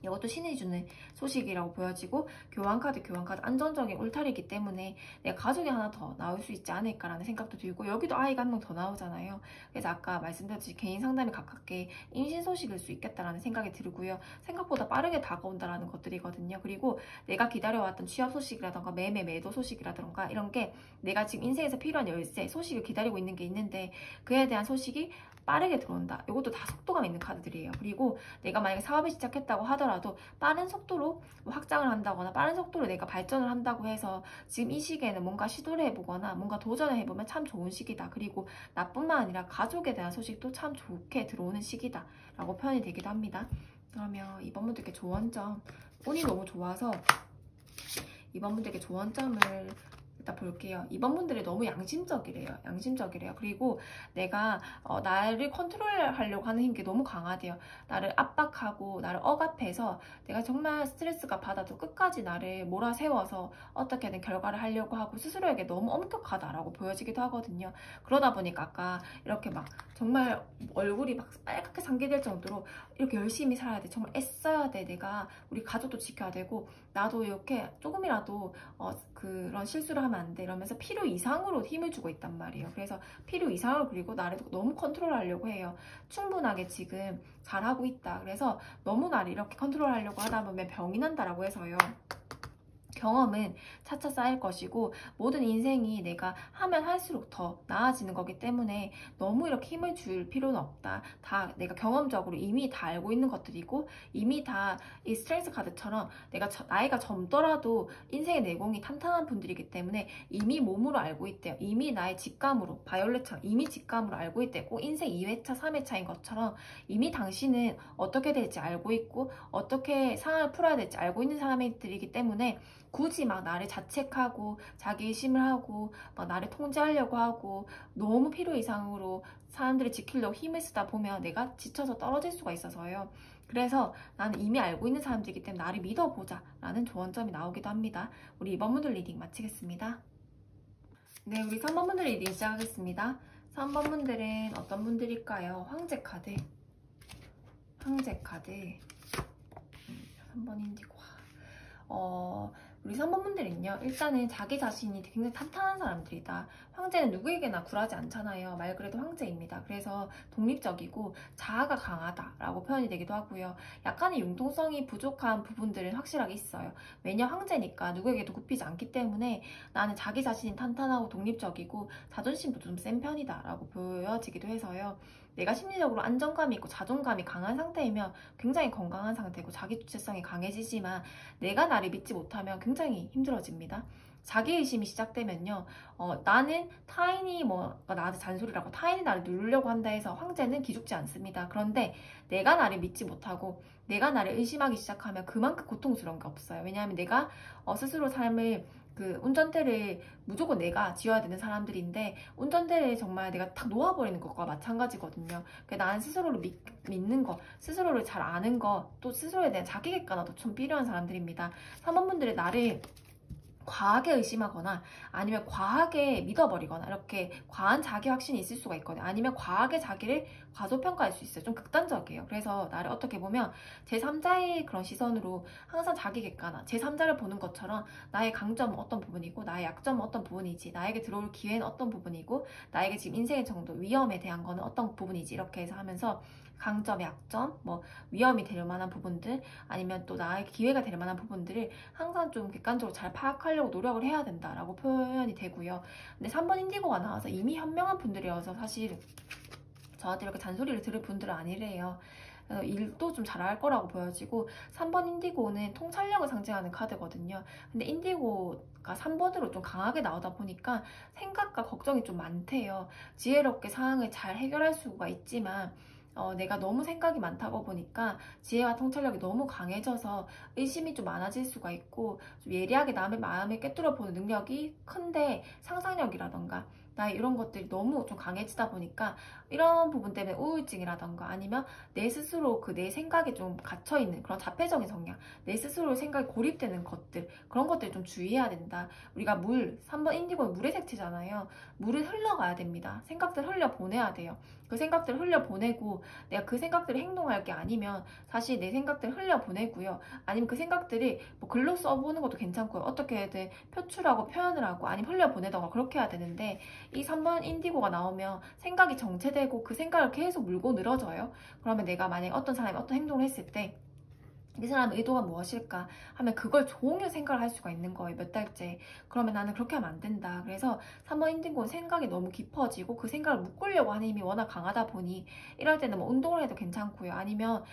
이것도 신이 주는 소식이라고 보여지고, 교환카드 안정적인 울타리이기 때문에 내가 가족이 하나 더 나올 수 있지 않을까라는 생각도 들고, 여기도 아이가 한 명 더 나오잖아요. 그래서 아까 말씀드렸듯이 개인 상담에 가깝게 임신 소식일 수 있겠다라는 생각이 들고요. 생각보다 빠르게 다가온다라는 것들이거든요. 그리고 내가 기다려왔던 취업 소식이라던가 매도 소식이라던가 이런 게 내가 지금 인생에서 필요한 열쇠, 소식을 기다리고 있는 게 있는데 그에 대한 소식이 빠르게 들어온다. 이것도 다 속도감 있는 카드들이에요. 그리고 내가 만약에 사업을 시작했다고 하더라도 빠른 속도로 뭐 확장을 한다거나 빠른 속도로 내가 발전을 한다고 해서 지금 이 시기에는 뭔가 시도를 해보거나 뭔가 도전을 해보면 참 좋은 시기다. 그리고 나뿐만 아니라 가족에 대한 소식도 참 좋게 들어오는 시기다 라고 표현이 되기도 합니다. 그러면 이번 분들께 조언점, 운이 너무 좋아서 이번 분들께 조언점을 일단 볼게요. 이번 분들이 너무 양심적이래요. 양심적이래요. 그리고 내가 나를 컨트롤하려고 하는 힘이 너무 강하대요. 나를 압박하고 나를 억압해서 내가 정말 스트레스가 받아도 끝까지 나를 몰아세워서 어떻게든 결과를 하려고 하고 스스로에게 너무 엄격하다라고 보여지기도 하거든요. 그러다 보니까 아까 이렇게 막 정말 얼굴이 막 빨갛게 상기될 정도로 이렇게 열심히 살아야 돼. 정말 애써야 돼. 내가 우리 가족도 지켜야 되고 나도 이렇게 조금이라도 그런 실수를 하면 안 돼. 이러면서 필요 이상으로 힘을 주고 있단 말이에요. 그래서 필요 이상으로 그리고 나를 너무 컨트롤하려고 해요. 충분하게 지금 잘하고 있다. 그래서 너무 나를 이렇게 컨트롤하려고 하다 보면 병이 난다라고 해서요. 경험은 차차 쌓일 것이고 모든 인생이 내가 하면 할수록 더 나아지는 거기 때문에 너무 이렇게 힘을 줄 필요는 없다. 다 내가 경험적으로 이미 다 알고 있는 것들이고 이미 다 이 스트렝스 카드처럼 내가 나이가 젊더라도 인생의 내공이 탄탄한 분들이기 때문에 이미 몸으로 알고 있대요. 이미 나의 직감으로 바이올렛처럼 이미 직감으로 알고 있대요. 꼭 인생 2회차 3회차인 것처럼 이미 당신은 어떻게 될지 알고 있고 어떻게 상황을 풀어야 될지 알고 있는 사람들이기 때문에 굳이 막 나를 자책하고 자기 의심을 하고 막 나를 통제하려고 하고 너무 필요 이상으로 사람들을 지키려고 힘을 쓰다 보면 내가 지쳐서 떨어질 수가 있어서요. 그래서 나는 이미 알고 있는 사람들이기 때문에 나를 믿어보자 라는 조언점이 나오기도 합니다. 우리 2번 분들 리딩 마치겠습니다. 네, 우리 3번 분들 리딩 시작하겠습니다. 3번 분들은 어떤 분들일까요? 황제 카드, 황제 카드, 3번 인디고. 우리 3번 분들은요, 일단은 자기 자신이 굉장히 탄탄한 사람들이다. 황제는 누구에게나 굴하지 않잖아요. 말 그래도 황제입니다. 그래서 독립적이고 자아가 강하다라고 표현이 되기도 하고요. 약간의 융통성이 부족한 부분들은 확실하게 있어요. 왜냐, 황제니까 누구에게도 굽히지 않기 때문에 나는 자기 자신이 탄탄하고 독립적이고 자존심도 좀 센 편이다 라고 보여지기도 해서요. 내가 심리적으로 안정감이 있고 자존감이 강한 상태이면 굉장히 건강한 상태고 자기 주체성이 강해지지만 내가 나를 믿지 못하면 굉장히 힘들어집니다. 자기의심이 시작되면요, 나는 타인이 나한테 잔소리를 하고 타인이 나를 누르려고 한다 해서 황제는 기죽지 않습니다. 그런데 내가 나를 믿지 못하고 내가 나를 의심하기 시작하면 그만큼 고통스러운 게 없어요. 왜냐하면 내가 스스로 삶을 운전대를 무조건 내가 지어야 되는 사람들인데 운전대를 정말 내가 탁 놓아버리는 것과 마찬가지거든요. 나는 스스로를 믿는 거, 스스로를 잘 아는 거, 또 스스로에 대한 자기 객관화도 좀 필요한 사람들입니다. 3번 분들이 나를 과하게 의심하거나 아니면 과하게 믿어버리거나 이렇게 과한 자기 확신이 있을 수가 있거든요. 아니면 과하게 자기를 과소평가할 수 있어요. 좀 극단적이에요. 그래서 나를 어떻게 보면 제3자의 그런 시선으로 항상 자기 객관화, 제3자를 보는 것처럼 나의 강점은 어떤 부분이고 나의 약점은 어떤 부분이지, 나에게 들어올 기회는 어떤 부분이고 나에게 지금 인생의 정도, 위험에 대한 거는 어떤 부분이지, 이렇게 해서 하면서 강점, 약점, 위험이 될 만한 부분들 아니면 또 나의 기회가 될 만한 부분들을 항상 좀 객관적으로 잘 파악하려고 노력을 해야 된다라고 표현이 되고요. 근데 3번 인디고가 나와서 이미 현명한 분들이어서 사실 저한테 이렇게 잔소리를 들을 분들은 아니래요. 일도 좀 잘할 거라고 보여지고 3번 인디고는 통찰력을 상징하는 카드거든요. 근데 인디고가 3번으로 좀 강하게 나오다 보니까 생각과 걱정이 좀 많대요. 지혜롭게 상황을 잘 해결할 수가 있지만 내가 너무 생각이 많다고 보니까 지혜와 통찰력이 너무 강해져서 의심이 좀 많아질 수가 있고 좀 예리하게 남의 마음을 꿰뚫어 보는 능력이 큰데 상상력이라던가 나 이런 것들이 너무 좀 강해지다 보니까 이런 부분 때문에 우울증이라던가 아니면 내 스스로 내 생각에 좀 갇혀있는 그런 자폐적인 성향, 내 스스로 생각에 고립되는 것들, 그런 것들 좀 주의해야 된다. 우리가 3번 인디고는 물의 색채잖아요. 물을 흘러가야 됩니다. 생각들 흘려보내야 돼요. 그 생각들을 흘려보내고 내가 그 생각들을 행동할 게 아니면 사실 내 생각들을 흘려보내고요. 아니면 그 생각들이 글로 써보는 것도 괜찮고요. 어떻게든 표출하고 표현을 하고 아니면 흘려보내던가 그렇게 해야 되는데 이 3번 인디고가 나오면 생각이 정체되고 그 생각을 계속 물고 늘어져요. 그러면 내가 만약에 어떤 사람이 어떤 행동을 했을 때 이 사람의 의도가 무엇일까 하면 그걸 종일 생각을 할 수가 있는 거예요. 몇 달째. 그러면 나는 그렇게 하면 안 된다. 그래서 3번 인디고는 생각이 너무 깊어지고 그 생각을 묶으려고 하는 힘이 워낙 강하다 보니 이럴 때는 뭐 운동을 해도 괜찮고요. 아니면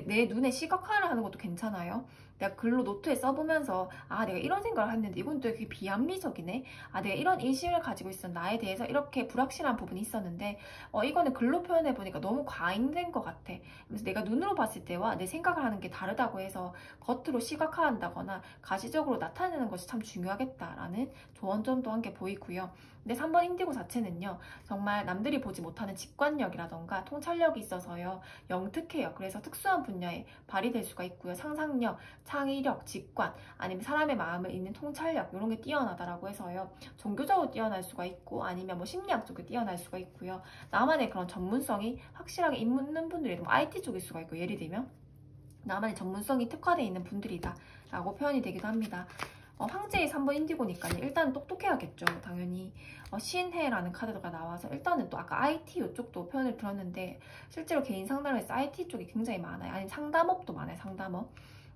내 눈에 시각화를 하는 것도 괜찮아요. 내가 글로 노트에 써보면서 아 내가 이런 생각을 했는데 이건 또 되게 비합리적이네. 아 내가 이런 인식을 가지고 있었 나에 대해서 이렇게 불확실한 부분이 있었는데 이거는 글로 표현해보니까 너무 과잉된 것 같아. 그래서 내가 눈으로 봤을 때와 내 생각을 하는 게 다르다고 해서 겉으로 시각화한다거나 가시적으로 나타내는 것이 참 중요하겠다라는 조언점도 함께 보이고요. 근데 3번 인디고 자체는요. 정말 남들이 보지 못하는 직관력이라던가 통찰력이 있어서요. 영특해요. 그래서 특수한 분야에 발휘될 수가 있고요. 상상력, 창의력, 직관, 아니면 사람의 마음을 읽는 통찰력 이런 게 뛰어나다라고 해서요. 종교적으로 뛰어날 수가 있고 아니면 뭐 심리학적으로 뛰어날 수가 있고요. 나만의 그런 전문성이 확실하게 있는 분들이 뭐 IT 쪽일 수가 있고 예를 들면 나만의 전문성이 특화되어 있는 분들이다 라고 표현이 되기도 합니다. 황제의 3번 인디고니까요. 일단 똑똑해야겠죠. 당연히 신해라는 카드가 나와서 일단은 또 아까 IT 이쪽도 표현을 들었는데 실제로 개인 상담에서 IT 쪽이 굉장히 많아요. 아니면 상담업도 많아요. 상담업.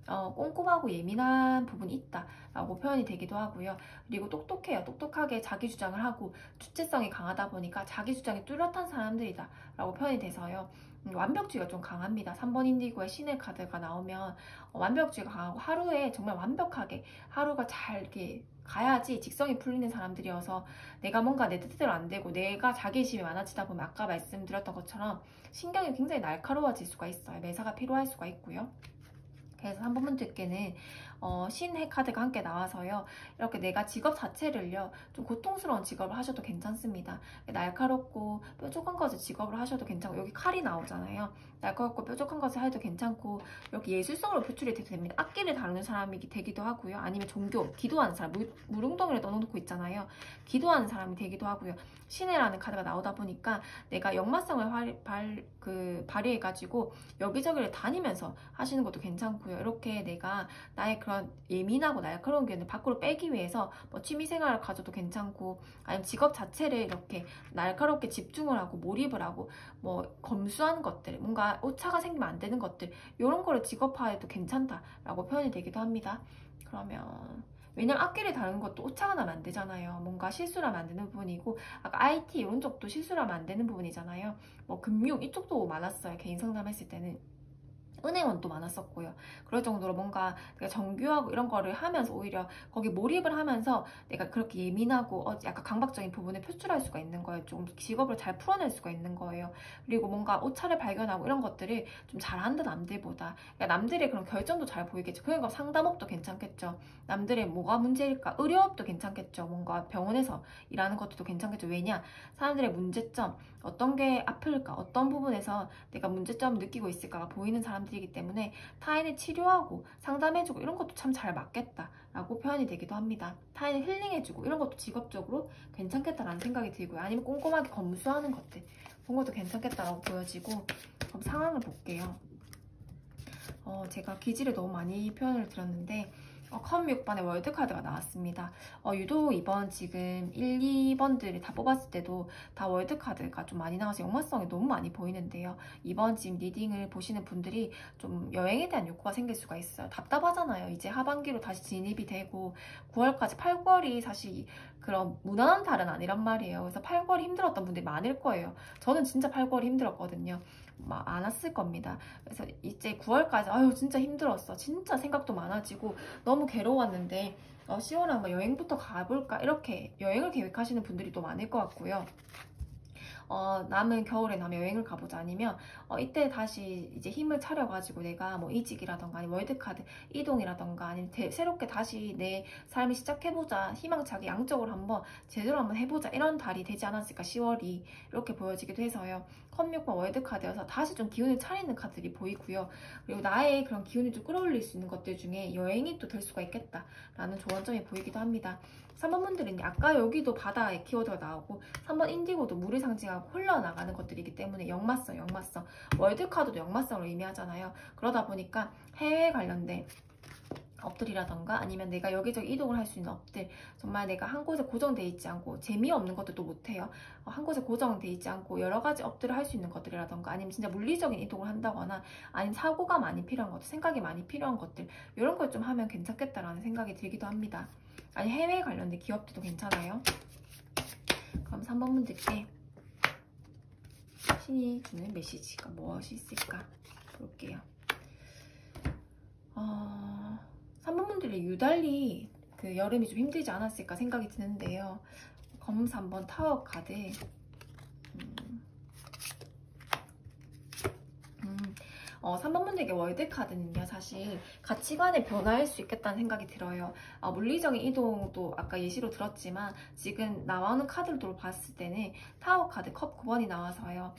꼼꼼하고 예민한 부분이 있다라고 표현이 되기도 하고요. 그리고 똑똑해요. 똑똑하게 자기 주장을 하고 주체성이 강하다 보니까 자기 주장이 뚜렷한 사람들이다 라고 표현이 돼서요. 완벽주의가 좀 강합니다. 3번 인디고의 신의 카드가 나오면 완벽주의가 강하고 하루에 정말 완벽하게 하루가 잘 이렇게 가야지 직성이 풀리는 사람들이어서 내가 뭔가 내 뜻대로 안 되고 내가 자기의식이 많아지다 보면 아까 말씀드렸던 것처럼 신경이 굉장히 날카로워질 수가 있어요. 매사가 필요할 수가 있고요. 그래서 3번 분들께는 신해 카드가 함께 나와서요. 이렇게 내가 직업 자체를요. 좀 고통스러운 직업을 하셔도 괜찮습니다. 날카롭고 뾰족한 것을 직업을 하셔도 괜찮고 여기 칼이 나오잖아요. 날카롭고 뾰족한 것을 해도 괜찮고 이렇게 예술성으로 표출이 되도 됩니다. 악기를 다루는 사람이 되기도 하고요. 아니면 종교, 기도하는 사람, 물웅덩이를 떠놓고 있잖아요. 기도하는 사람이 되기도 하고요. 신해라는 카드가 나오다 보니까 내가 역마성을 발휘해가지고 여기저기를 다니면서 하시는 것도 괜찮고요. 이렇게 내가 나의 그런 예민하고 날카로운 견을 밖으로 빼기 위해서 뭐 취미생활을 가져도 괜찮고 아니면 직업 자체를 이렇게 날카롭게 집중을 하고 몰입을 하고 뭐 검수하는 것들 뭔가 오차가 생기면 안 되는 것들 이런 거를 직업화해도 괜찮다라고 표현이 되기도 합니다. 그러면 왜냐면 악기를 다루는 것도 오차가 나면 안 되잖아요. 뭔가 실수를 하면 안 되는 부분이고 아까 IT 이런 쪽도 실수를 하면 안 되는 부분이잖아요. 뭐 금융 이쪽도 많았어요. 개인 상담했을 때는. 은행원도 많았었고요. 그럴 정도로 뭔가 내가 정교하고 이런 거를 하면서 오히려 거기 몰입을 하면서 내가 그렇게 예민하고 약간 강박적인 부분을 표출할 수가 있는 거예요. 좀 직업을 잘 풀어낼 수가 있는 거예요. 그리고 뭔가 오차를 발견하고 이런 것들을 좀 잘한다 남들보다. 그러니까 남들의 그런 결정도 잘 보이겠죠. 그러니까 상담업도 괜찮겠죠. 남들의 뭐가 문제일까? 의료업도 괜찮겠죠. 뭔가 병원에서 일하는 것도 괜찮겠죠. 왜냐? 사람들의 문제점, 어떤 게 아플까? 어떤 부분에서 내가 문제점을 느끼고 있을까가 보이는 사람들이기 때문에 타인을 치료하고 상담해주고 이런 것도 참 잘 맞겠다라고 표현이 되기도 합니다. 타인을 힐링해주고 이런 것도 직업적으로 괜찮겠다라는 생각이 들고요. 아니면 꼼꼼하게 검수하는 것들 그런 것도 괜찮겠다라고 보여지고 그럼 상황을 볼게요. 제가 기지를 너무 많이 표현을 드렸는데 컴 6번의 월드카드가 나왔습니다. 유독 이번 지금 1, 2번들을 다 뽑았을 때도 다 월드카드가 좀 많이 나와서 역마성이 너무 많이 보이는데요. 이번 지금 리딩을 보시는 분들이 좀 여행에 대한 욕구가 생길 수가 있어요. 답답하잖아요. 이제 하반기로 다시 진입이 되고 9월까지 8월이 사실 그런 무난한 달은 아니란 말이에요. 그래서 8월이 힘들었던 분들이 많을 거예요. 저는 진짜 8월이 힘들었거든요. 막 안 왔을 겁니다. 그래서 이제 9월까지 아유 진짜 힘들었어. 진짜 생각도 많아지고 너무 괴로웠는데 10월에 한번 여행부터 가볼까 이렇게 여행을 계획하시는 분들이 또 많을 것 같고요. 남은 겨울에 남은 여행을 가보자 아니면 이때 다시 이제 힘을 차려가지고 내가 뭐 이직이라던가 아니면 월드카드 이동이라던가 아니면 새롭게 다시 내 삶을 시작해보자 희망차게 양적으로 한번 제대로 한번 해보자 이런 달이 되지 않았을까 10월이 이렇게 보여지기도 해서요. 컴6번 월드카드여서 다시 좀 기운을 차리는 카드들이 보이고요. 그리고 나의 그런 기운을 좀 끌어올릴 수 있는 것들 중에 여행이 또 될 수가 있겠다라는 조언점이 보이기도 합니다. 3번 분들은 아까 여기도 바다의 키워드가 나오고 3번 인디고도 물을 상징하고 흘러나가는 것들이기 때문에 역마성 월드카드도 역마성을 의미하잖아요. 그러다 보니까 해외에 관련된 업들이라던가 아니면 내가 여기저기 이동을 할 수 있는 업들, 정말 내가 한 곳에 고정돼 있지 않고 재미없는 것들도 못해요. 한 곳에 고정돼 있지 않고 여러 가지 업들을 할 수 있는 것들이라던가 아니면 진짜 물리적인 이동을 한다거나 아니면 사고가 많이 필요한 것들, 생각이 많이 필요한 것들, 이런 걸 좀 하면 괜찮겠다라는 생각이 들기도 합니다. 아니 해외에 관련된 기업들도 괜찮아요. 그럼 3번 분들께 신이 주는 메시지가 무엇이 있을까 볼게요. 3번 분들이 유달리 그 여름이 좀 힘들지 않았을까 생각이 드는데요. 검 3번 타워 카드. 3번 분들에게 월드카드는요, 사실 가치관의 변화일 수 있겠다는 생각이 들어요. 물리적인 이동도 아까 예시로 들었지만 지금 나오는 카드로 봤을 때는 타워 카드, 컵 9번이 나와서요.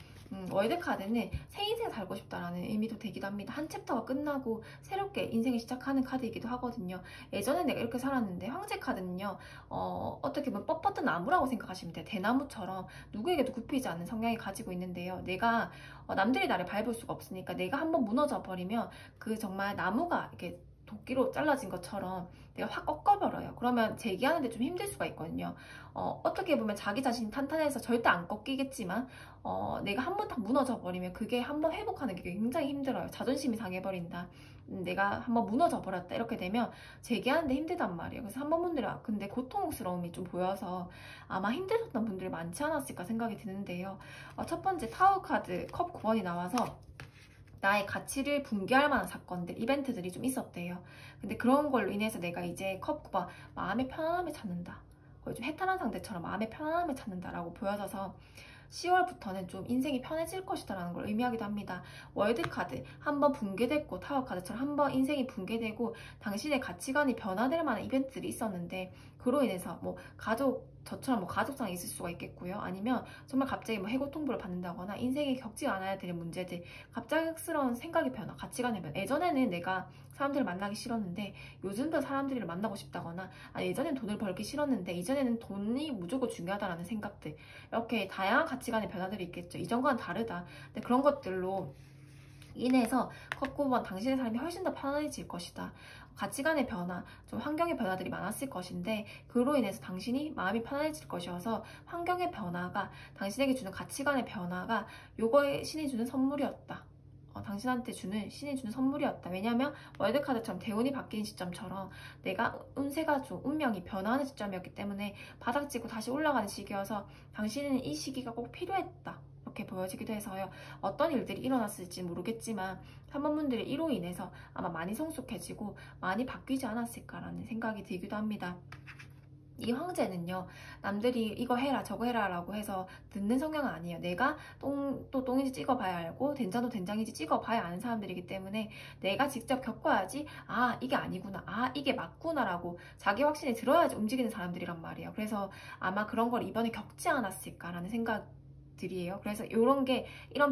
월드카드는 새 인생 살고 싶다라는 의미도 되기도 합니다. 한 챕터가 끝나고 새롭게 인생을 시작하는 카드이기도 하거든요. 예전에 내가 이렇게 살았는데, 황제 카드는요, 어떻게 보면 뻣뻣한 나무라고 생각하시면 돼요. 대나무처럼 누구에게도 굽히지 않는 성향이 가지고 있는데요. 내가 남들이 나를 밟을 수가 없으니까 내가 한번 무너져 버리면 그 정말 나무가 이렇게 도끼로 잘라진 것처럼 내가 확 꺾어버려요. 그러면 재기하는데 좀 힘들 수가 있거든요. 어떻게 보면 자기 자신이 탄탄해서 절대 안 꺾이겠지만 내가 한번 딱 무너져 버리면 그게 한번 회복하는 게 굉장히 힘들어요. 자존심이 상해버린다. 내가 한번 무너져 버렸다. 이렇게 되면 재기하는데 힘들단 말이에요. 그래서 3번 분들이 근데 고통스러움이 좀 보여서 아마 힘드셨던 분들이 많지 않았을까 생각이 드는데요. 첫 번째 타워 카드 컵 9번이 나와서 나의 가치를 붕괴할 만한 사건들, 이벤트들이 좀 있었대요. 근데 그런 걸로 인해서 내가 이제 컵 9번 마음의 편안함을 찾는다. 거의 좀 해탈한 상태처럼 마음의 편안함을 찾는다라고 보여져서 10월부터는 좀 인생이 편해질 것이다라는 걸 의미하기도 합니다. 월드카드, 한번 붕괴됐고 타워카드처럼 한번 인생이 붕괴되고 당신의 가치관이 변화될 만한 이벤트들이 있었는데 그로 인해서 뭐 저처럼 뭐 가족상이 있을 수가 있겠고요. 아니면 정말 갑자기 뭐 해고통보를 받는다거나 인생에 겪지 않아야 될 문제들, 갑작스러운 생각의 변화, 가치관의 변화. 예전에는 내가 사람들을 만나기 싫었는데 요즘도 사람들을 만나고 싶다거나 예전엔 돈을 벌기 싫었는데 이전에는 돈이 무조건 중요하다라는 생각들, 이렇게 다양한 가치관의 변화들이 있겠죠. 이전과는 다르다. 근데 그런 것들로 인해서 컵 9번 당신의 삶이 훨씬 더 편안해질 것이다. 가치관의 변화, 좀 환경의 변화들이 많았을 것인데 그로 인해서 당신이 마음이 편안해질 것이어서 환경의 변화가 당신에게 주는 가치관의 변화가 요거에 신이 주는 선물이었다. 당신한테 신이 주는 선물이었다. 왜냐하면 월드카드처럼 대운이 바뀌는 시점처럼 내가 운세가 좀 운명이 변화하는 시점이었기 때문에 바닥지고 다시 올라가는 시기여서 당신은 이 시기가 꼭 필요했다. 이렇게 보여지기도 해서요. 어떤 일들이 일어났을지 모르겠지만 3번 분들의 이로 인해서 아마 많이 성숙해지고 많이 바뀌지 않았을까라는 생각이 들기도 합니다. 이 황제는요, 남들이 이거 해라 저거 해라 라고 해서 듣는 성향은 아니에요. 내가 똥인지 찍어봐야 알고 된장도 된장인지 찍어봐야 아는 사람들이기 때문에 내가 직접 겪어야지 이게 아니구나, 이게 맞구나 라고 자기 확신이 들어야지 움직이는 사람들이란 말이에요. 그래서 아마 그런 걸 이번에 겪지 않았을까라는 생각들이에요. 그래서 이런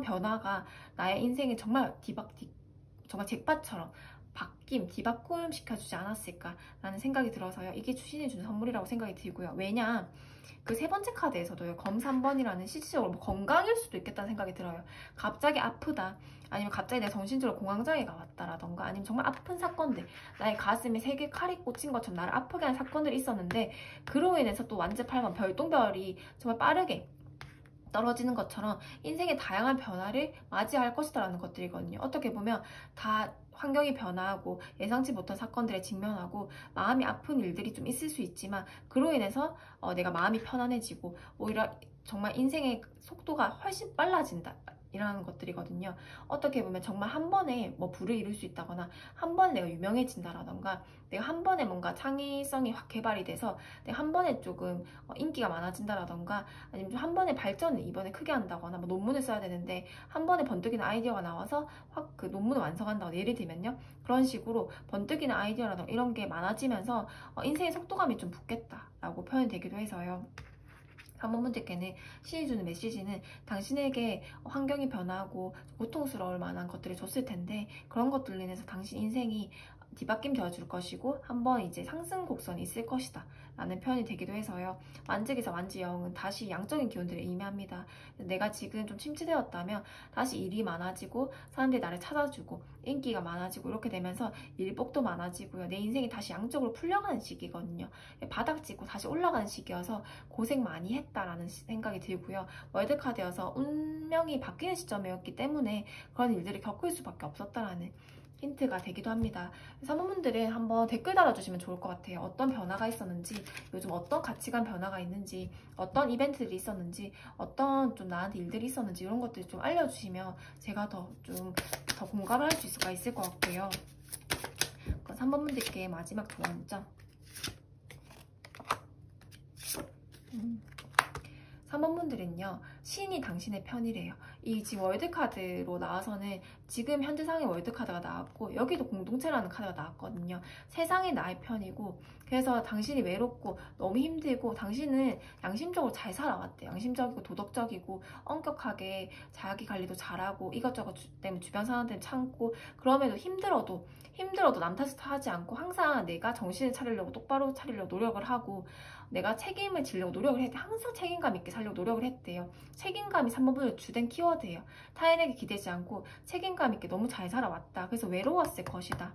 변화가 나의 인생에 정말 정말 잭팟처럼 디바꿈 시켜주지 않았을까라는 생각이 들어서요. 이게 신이 주는 선물이라고 생각이 들고요. 왜냐, 그 세 번째 카드에서도요, 검 3번이라는 실질적으로 뭐 건강일 수도 있겠다는 생각이 들어요. 갑자기 아프다, 아니면 갑자기 내가 정신적으로 공황장애가 왔다라던가, 아니면 정말 아픈 사건들, 나의 가슴에 세 개 칼이 꽂힌 것처럼 나를 아프게 하는 사건들이 있었는데 그로 인해서 또 완제팔번 별똥별이 정말 빠르게 떨어지는 것처럼 인생의 다양한 변화를 맞이할 것이다라는 것들이거든요. 어떻게 보면 다 환경이 변화하고 예상치 못한 사건들에 직면하고 마음이 아픈 일들이 좀 있을 수 있지만 그로 인해서 내가 마음이 편안해지고 오히려 정말 인생의 속도가 훨씬 빨라진다. 이라는 것들이거든요. 어떻게 보면 정말 한 번에 뭐 부를 이룰 수 있다거나 한 번에 내가 유명해진다라던가 내가 한 번에 뭔가 창의성이 확 개발이 돼서 내가 한 번에 조금 인기가 많아진다라던가 아니면 좀 한 번에 발전을 이번에 크게 한다거나 뭐 논문을 써야 되는데 한 번에 번뜩이는 아이디어가 나와서 확 그 논문을 완성한다거나 예를 들면요. 그런 식으로 번뜩이는 아이디어라던가 이런 게 많아지면서 인생의 속도감이 좀 붙겠다라고 표현되기도 해서요. 3번 분들께는 신이 주는 메시지는 당신에게 환경이 변하고 고통스러울 만한 것들을 줬을 텐데 그런 것들로 인해서 당신 인생이 뒷바뀜 되어줄 것이고 한번 이제 상승 곡선이 있을 것이다 라는 표현이 되기도 해서요. 완직에서 완지영은 다시 양적인 기운들을 의미합니다. 내가 지금 좀 침체되었다면 다시 일이 많아지고 사람들이 나를 찾아주고 인기가 많아지고 이렇게 되면서 일복도 많아지고요. 내 인생이 다시 양적으로 풀려가는 시기거든요. 바닥 찍고 다시 올라가는 시기여서 고생 많이 했다라는 생각이 들고요. 월드카드여서 운명이 바뀌는 시점이었기 때문에 그런 일들을 겪을 수밖에 없었다라는 힌트가 되기도 합니다. 사모분들은 한번 댓글 달아주시면 좋을 것 같아요. 어떤 변화가 있었는지, 요즘 어떤 가치관 변화가 있는지, 어떤 이벤트들이 있었는지, 어떤 좀 나한테 일들이 있었는지 이런 것들 좀 알려주시면 제가 더 공감을 할 수가 있을 것 같고요. 3번분들께 마지막 조언점. 3번분들은요, 신이 당신의 편이래요. 이 지금 월드카드로 나와서는 지금 현재 상의 월드카드가 나왔고, 여기도 공동체라는 카드가 나왔거든요. 세상이 나의 편이고, 그래서 당신이 외롭고 너무 힘들고 당신은 양심적으로 잘 살아왔대. 양심적이고 도덕적이고 엄격하게 자기 관리도 잘하고 이것저것 때문에 주변 사람들 참고, 그럼에도 힘들어도 남 탓을 하지 않고 항상 내가 정신을 차리려고 똑바로 차리려고 노력을 하고, 내가 책임을 지려고 노력을 했대. 항상 책임감 있게 살려고 노력을 했대요. 책임감이 3번분의 주된 키워드예요. 타인에게 기대지 않고 책임감 있게 너무 잘 살아왔다. 그래서 외로웠을 것이다.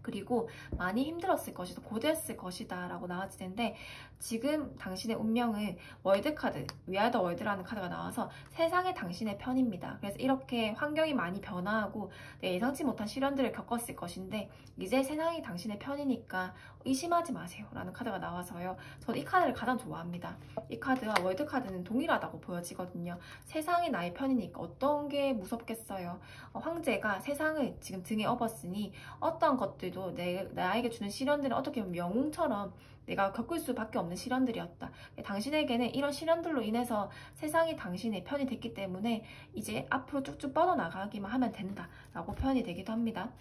그리고 많이 힘들었을 것이다, 고되었을 것이다 라고 나왔을 텐데, 지금 당신의 운명은 월드카드, 위아더 월드라는 카드가 나와서 세상에 당신의 편입니다. 그래서 이렇게 환경이 많이 변화하고 예상치 못한 시련들을 겪었을 것인데 이제 세상이 당신의 편이니까 의심하지 마세요 라는 카드가 나와서요. 저는 이 카드를 가장 좋아합니다. 이 카드와 월드카드는 동일하다고 보여지거든요. 세상이 나의 편이니까 어떤 게 무섭겠어요. 황제가 세상을 지금 등에 업었으니 어떤 것들도 나에게 주는 시련들은 어떻게 보면 영웅처럼 내가 겪을 수밖에 없는 시련들이었다. 당신에게는 이런 시련들로 인해서 세상이 당신의 편이 됐기 때문에 이제 앞으로 쭉쭉 뻗어나가기만 하면 된다 라고 표현이 되기도 합니다.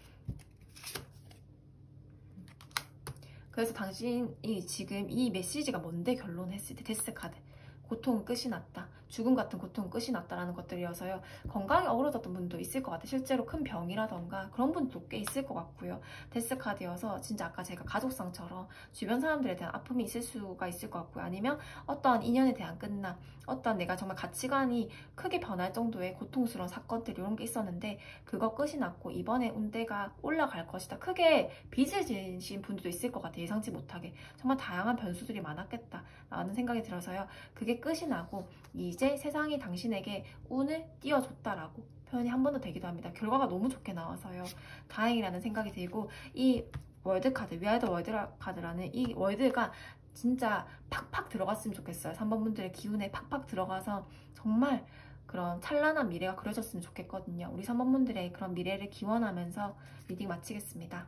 그래서 당신이 지금 이 메시지가 뭔데 결론했을 때 데스카드, 고통은 끝이 났다, 죽음 같은 고통은 끝이 났다라는 것들이어서요. 건강에 어우러졌던 분도 있을 것 같아요. 실제로 큰 병이라던가 그런 분도 꽤 있을 것 같고요. 데스카드여서 진짜 아까 제가 가족상처럼 주변 사람들에 대한 아픔이 있을 수가 있을 것 같고요. 아니면 어떠한 인연에 대한 끝남, 어떤 내가 정말 가치관이 크게 변할 정도의 고통스러운 사건들 이런 게 있었는데 그거 끝이 났고 이번에 운대가 올라갈 것이다. 크게 빚을 지신 분들도 있을 것 같아요. 예상치 못하게. 정말 다양한 변수들이 많았겠다 라는 생각이 들어서요. 그게 끝이 나고 이제 세상이 당신에게 운을 띄워줬다라고 표현이 한 번 더 되기도 합니다. 결과가 너무 좋게 나와서요. 다행이라는 생각이 들고, 이 월드카드, 위아더 월드카드라는 이 월드가 진짜 팍팍 들어갔으면 좋겠어요. 3번 분들의 기운에 팍팍 들어가서 정말 그런 찬란한 미래가 그려졌으면 좋겠거든요. 우리 3번 분들의 그런 미래를 기원하면서 리딩 마치겠습니다.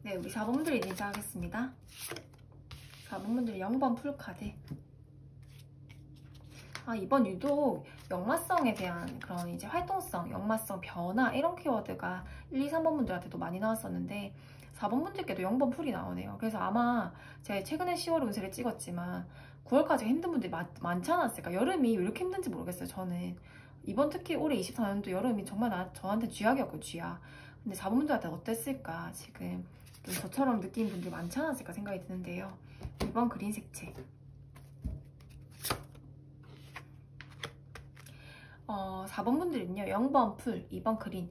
네, 우리 4번 분들 리딩 시작하겠습니다. 4번 분들 0번 풀카드. 이번 유독 역마성에 대한 그런 이제 활동성, 역마성, 변화 이런 키워드가 1, 2, 3번 분들한테도 많이 나왔었는데 4번 분들께도 0번 풀이 나오네요. 그래서 아마 제가 최근에 10월 운세를 찍었지만 9월까지 힘든 분들이 많지 않았을까? 여름이 왜 이렇게 힘든지 모르겠어요. 저는 이번 특히 올해 24년도 여름이 정말 저한테 쥐약이었고 쥐약. 근데 4번 분들한테 어땠을까? 지금 좀 저처럼 느낀 분들이 많지 않았을까 생각이 드는데요. 2번 그린 색채. 4번 분들은요, 0번 풀, 2번 그린.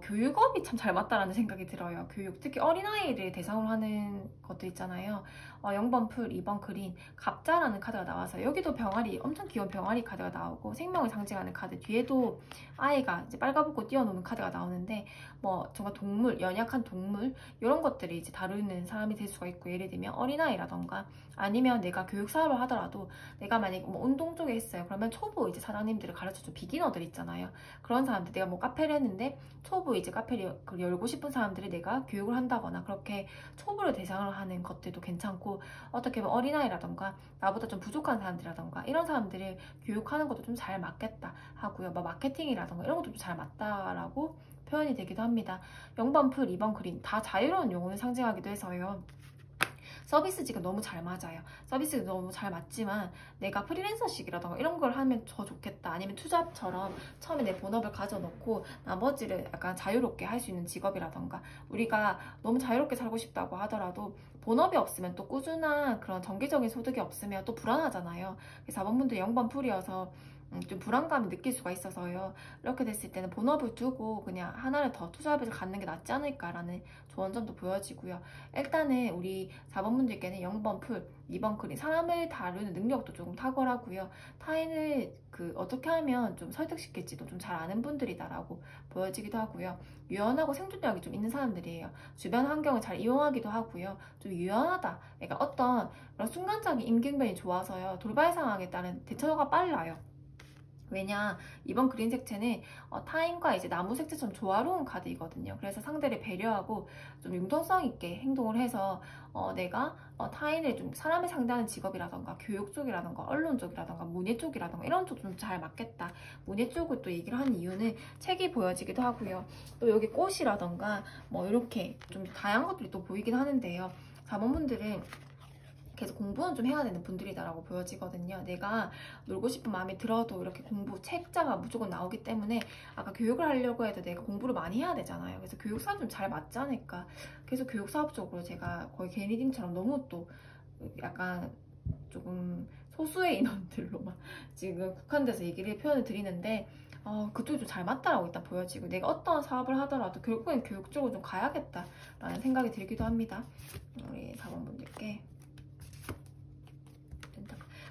교육업이 참 잘 맞다라는 생각이 들어요. 교육, 특히 어린아이를 대상으로 하는 것도 있잖아요. 0번 풀, 2번 그린, 갑자라는 카드가 나와서 여기도 병아리, 엄청 귀여운 병아리 카드가 나오고 생명을 상징하는 카드, 뒤에도 아이가 이제 빨가벗고 뛰어노는 카드가 나오는데 뭐 정말 동물, 연약한 동물 이런 것들이 이제 다루는 사람이 될 수가 있고, 예를 들면 어린아이라던가 아니면 내가 교육 사업을 하더라도 내가 만약에 뭐 운동 쪽에 했어요. 그러면 초보 이제 사장님들을 가르쳐준 비기너들 있잖아요. 그런 사람들, 내가 뭐 카페를 했는데 초보 이제 카페를 열고 싶은 사람들이 내가 교육을 한다거나 그렇게 초보를 대상으로 하는 것들도 괜찮고, 어떻게 보면 어린아이라던가 나보다 좀 부족한 사람들이라던가 이런 사람들을 교육하는 것도 좀 잘 맞겠다 하고요. 뭐 마케팅이라던가 이런 것도 좀 잘 맞다라고 표현이 되기도 합니다. 0번 풀, 2번 그린 다 자유로운 영혼을 상징하기도 해서요. 서비스직은 너무 잘 맞아요. 서비스가 너무 잘 맞지만 내가 프리랜서식이라던가 이런 걸 하면 더 좋겠다. 아니면 투잡처럼 처음에 내 본업을 가져놓고 나머지를 약간 자유롭게 할 수 있는 직업이라던가, 우리가 너무 자유롭게 살고 싶다고 하더라도 본업이 없으면 또 꾸준한 그런 정기적인 소득이 없으면 또 불안하잖아요. 4번분들 0번 풀이어서 좀 불안감을 느낄 수가 있어서요. 이렇게 됐을 때는 본업을 두고 그냥 하나를 더 투잡을 갖는 게 낫지 않을까라는 좋은 점도 보여지고요. 일단은 우리 4번분들께는 0번 풀, 2번 그린, 사람을 다루는 능력도 조금 탁월하고요. 타인을 어떻게 하면 좀 설득시킬지도 좀 잘 아는 분들이다라고 보여지기도 하고요. 유연하고 생존력이 좀 있는 사람들이에요. 주변 환경을 잘 이용하기도 하고요. 좀 유연하다. 그러니까 어떤 그런 순간적인 임기응변이 좋아서요. 돌발 상황에 따른 대처가 빨라요. 왜냐, 이번 그린 색채는 타인과 이제 나무 색채처럼 조화로운 카드이거든요. 그래서 상대를 배려하고 좀 융통성 있게 행동을 해서 내가 타인을 좀 사람을 상대하는 직업이라던가 교육 쪽이라던가 언론 쪽이라던가 문예 쪽이라던가 이런 쪽 좀 잘 맞겠다. 문예 쪽을 또 얘기를 하는 이유는 책이 보여지기도 하고요. 또 여기 꽃이라던가 뭐 이렇게 좀 다양한 것들이 또 보이긴 하는데요. 4번분들은 계속 공부는 좀 해야 되는 분들이다라고 보여지거든요. 내가 놀고 싶은 마음이 들어도 이렇게 공부, 책자가 무조건 나오기 때문에 아까 교육을 하려고 해도 내가 공부를 많이 해야 되잖아요. 그래서 교육 사업 좀 잘 맞지 않을까. 계속 교육 사업 쪽으로 제가 거의 개인리딩처럼 너무 또 약간 조금 소수의 인원들로만 지금 국한돼서 얘기를 표현을 드리는데 그쪽이 좀 잘 맞다라고 일단 보여지고, 내가 어떤 사업을 하더라도 결국엔 교육 쪽으로 좀 가야겠다라는 생각이 들기도 합니다. 우리 4번분들께.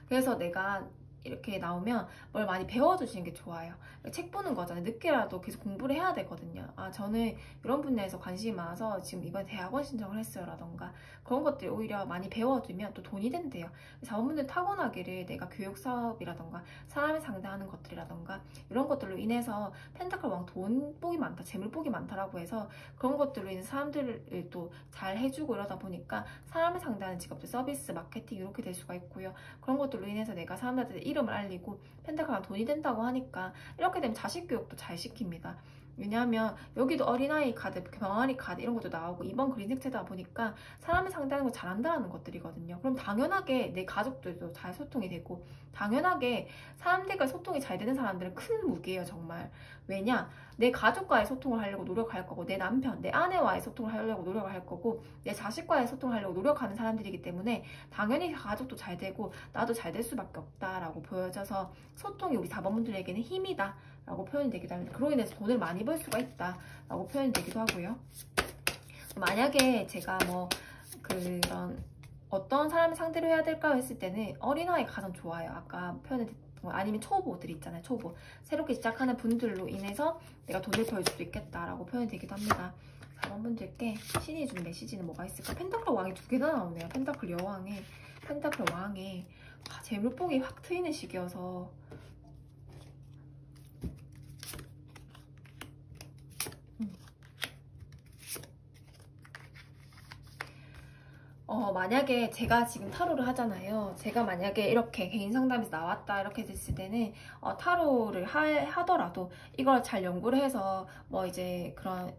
그래서 내가 이렇게 나오면 뭘 많이 배워주시는 게 좋아요. 책 보는 거잖아요. 늦게라도 계속 공부를 해야 되거든요. 저는 이런 분야에서 관심이 많아서 지금 이번에 대학원 신청을 했어요 라던가 그런 것들이 오히려 많이 배워두면 또 돈이 된대요. 자원분들 타고나기를 내가 교육 사업이라던가 사람을 상대하는 것들이라던가 이런 것들로 인해서 펜타클 왕 돈복이 많다, 재물복이 많다라고 해서 그런 것들로 인해 사람들을 또 잘 해주고 이러다 보니까 사람을 상대하는 직업들, 서비스, 마케팅 이렇게 될 수가 있고요. 그런 것들로 인해서 내가 사람들한테 이름을 알리고 펜타클 왕 돈이 된다고 하니까 이렇게 되면 자식 교육도 잘 시킵니다. 왜냐하면 여기도 어린아이 카드, 병아리 카드 이런 것도 나오고 이번 그린 색채다 보니까 사람을 상대하는 거 잘한다는 것들이거든요. 그럼 당연하게 내 가족들도 잘 소통이 되고 당연하게 사람들과 소통이 잘 되는 사람들은 큰 무기예요 정말. 왜냐? 내 가족과의 소통을 하려고 노력할 거고 내 남편, 내 아내와의 소통을 하려고 노력을 할 거고 내 자식과의 소통을 하려고 노력하는 사람들이기 때문에 당연히 가족도 잘 되고 나도 잘 될 수밖에 없다라고 보여져서 소통이 우리 4번분들에게는 힘이다 라고 표현이 되기도 합니다. 그로 인해서 돈을 많이 벌 수가 있다 라고 표현이 되기도 하고요. 만약에 제가 뭐 그런 어떤 사람을 상대로 해야 될까 했을 때는 어린아이가 가장 좋아요. 아까 표현을 아니면 초보들 있잖아요. 초보 새롭게 시작하는 분들로 인해서 내가 돈을 벌 수도 있겠다라고 표현이 되기도 합니다. 4번분들께 신이 준 메시지는 뭐가 있을까? 펜타클 왕이 두 개나 나오네요. 펜타클 여왕에 펜타클 왕에 재물복이 확 트이는 시기여서 만약에 제가 지금 타로를 하잖아요. 제가 만약에 이렇게 개인 상담에서 나왔다 이렇게 됐을 때는 타로를 하더라도 이걸 잘 연구를 해서 뭐 이제 그런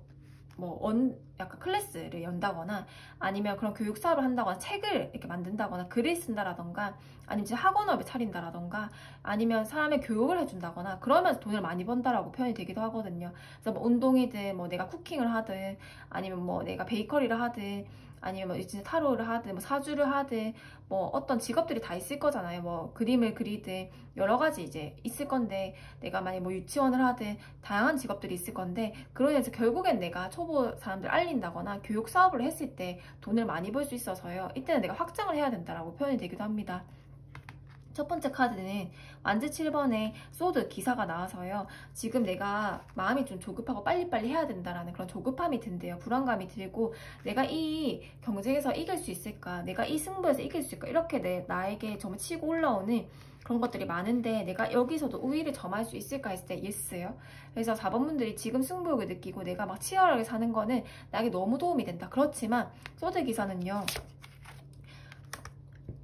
약간 클래스를 연다거나 아니면 그런 교육 사업을 한다거나 책을 이렇게 만든다거나 글을 쓴다라던가 아니면 이제 학원업을 차린다라던가 아니면 사람의 교육을 해준다거나 그러면서 돈을 많이 번다라고 표현이 되기도 하거든요. 그래서 뭐 운동이든 뭐 내가 쿠킹을 하든 아니면 뭐 내가 베이커리를 하든 아니면 뭐 진짜 타로를 하든 뭐 사주를 하든 뭐 어떤 직업들이 다 있을 거잖아요. 뭐 그림을 그리든 여러 가지 이제 있을 건데 내가 만약 뭐 유치원을 하든 다양한 직업들이 있을 건데 그로 인해서 결국엔 내가 초보 사람들 알린다거나 교육 사업을 했을 때 돈을 많이 벌 수 있어서요. 이때는 내가 확장을 해야 된다라고 표현이 되기도 합니다. 첫 번째 카드는 완즈 7번에 소드 기사가 나와서요. 지금 내가 마음이 좀 조급하고 빨리빨리 해야 된다라는 그런 조급함이 든대요. 불안감이 들고 내가 이 경쟁에서 이길 수 있을까? 내가 이 승부에서 이길 수 있을까? 이렇게 나에게 정말 치고 올라오는 그런 것들이 많은데 내가 여기서도 우위를 점할 수 있을까 했을 때 예스예요. 그래서 4번분들이 지금 승부욕을 느끼고 내가 막 치열하게 사는 거는 나에게 너무 도움이 된다. 그렇지만 소드 기사는요.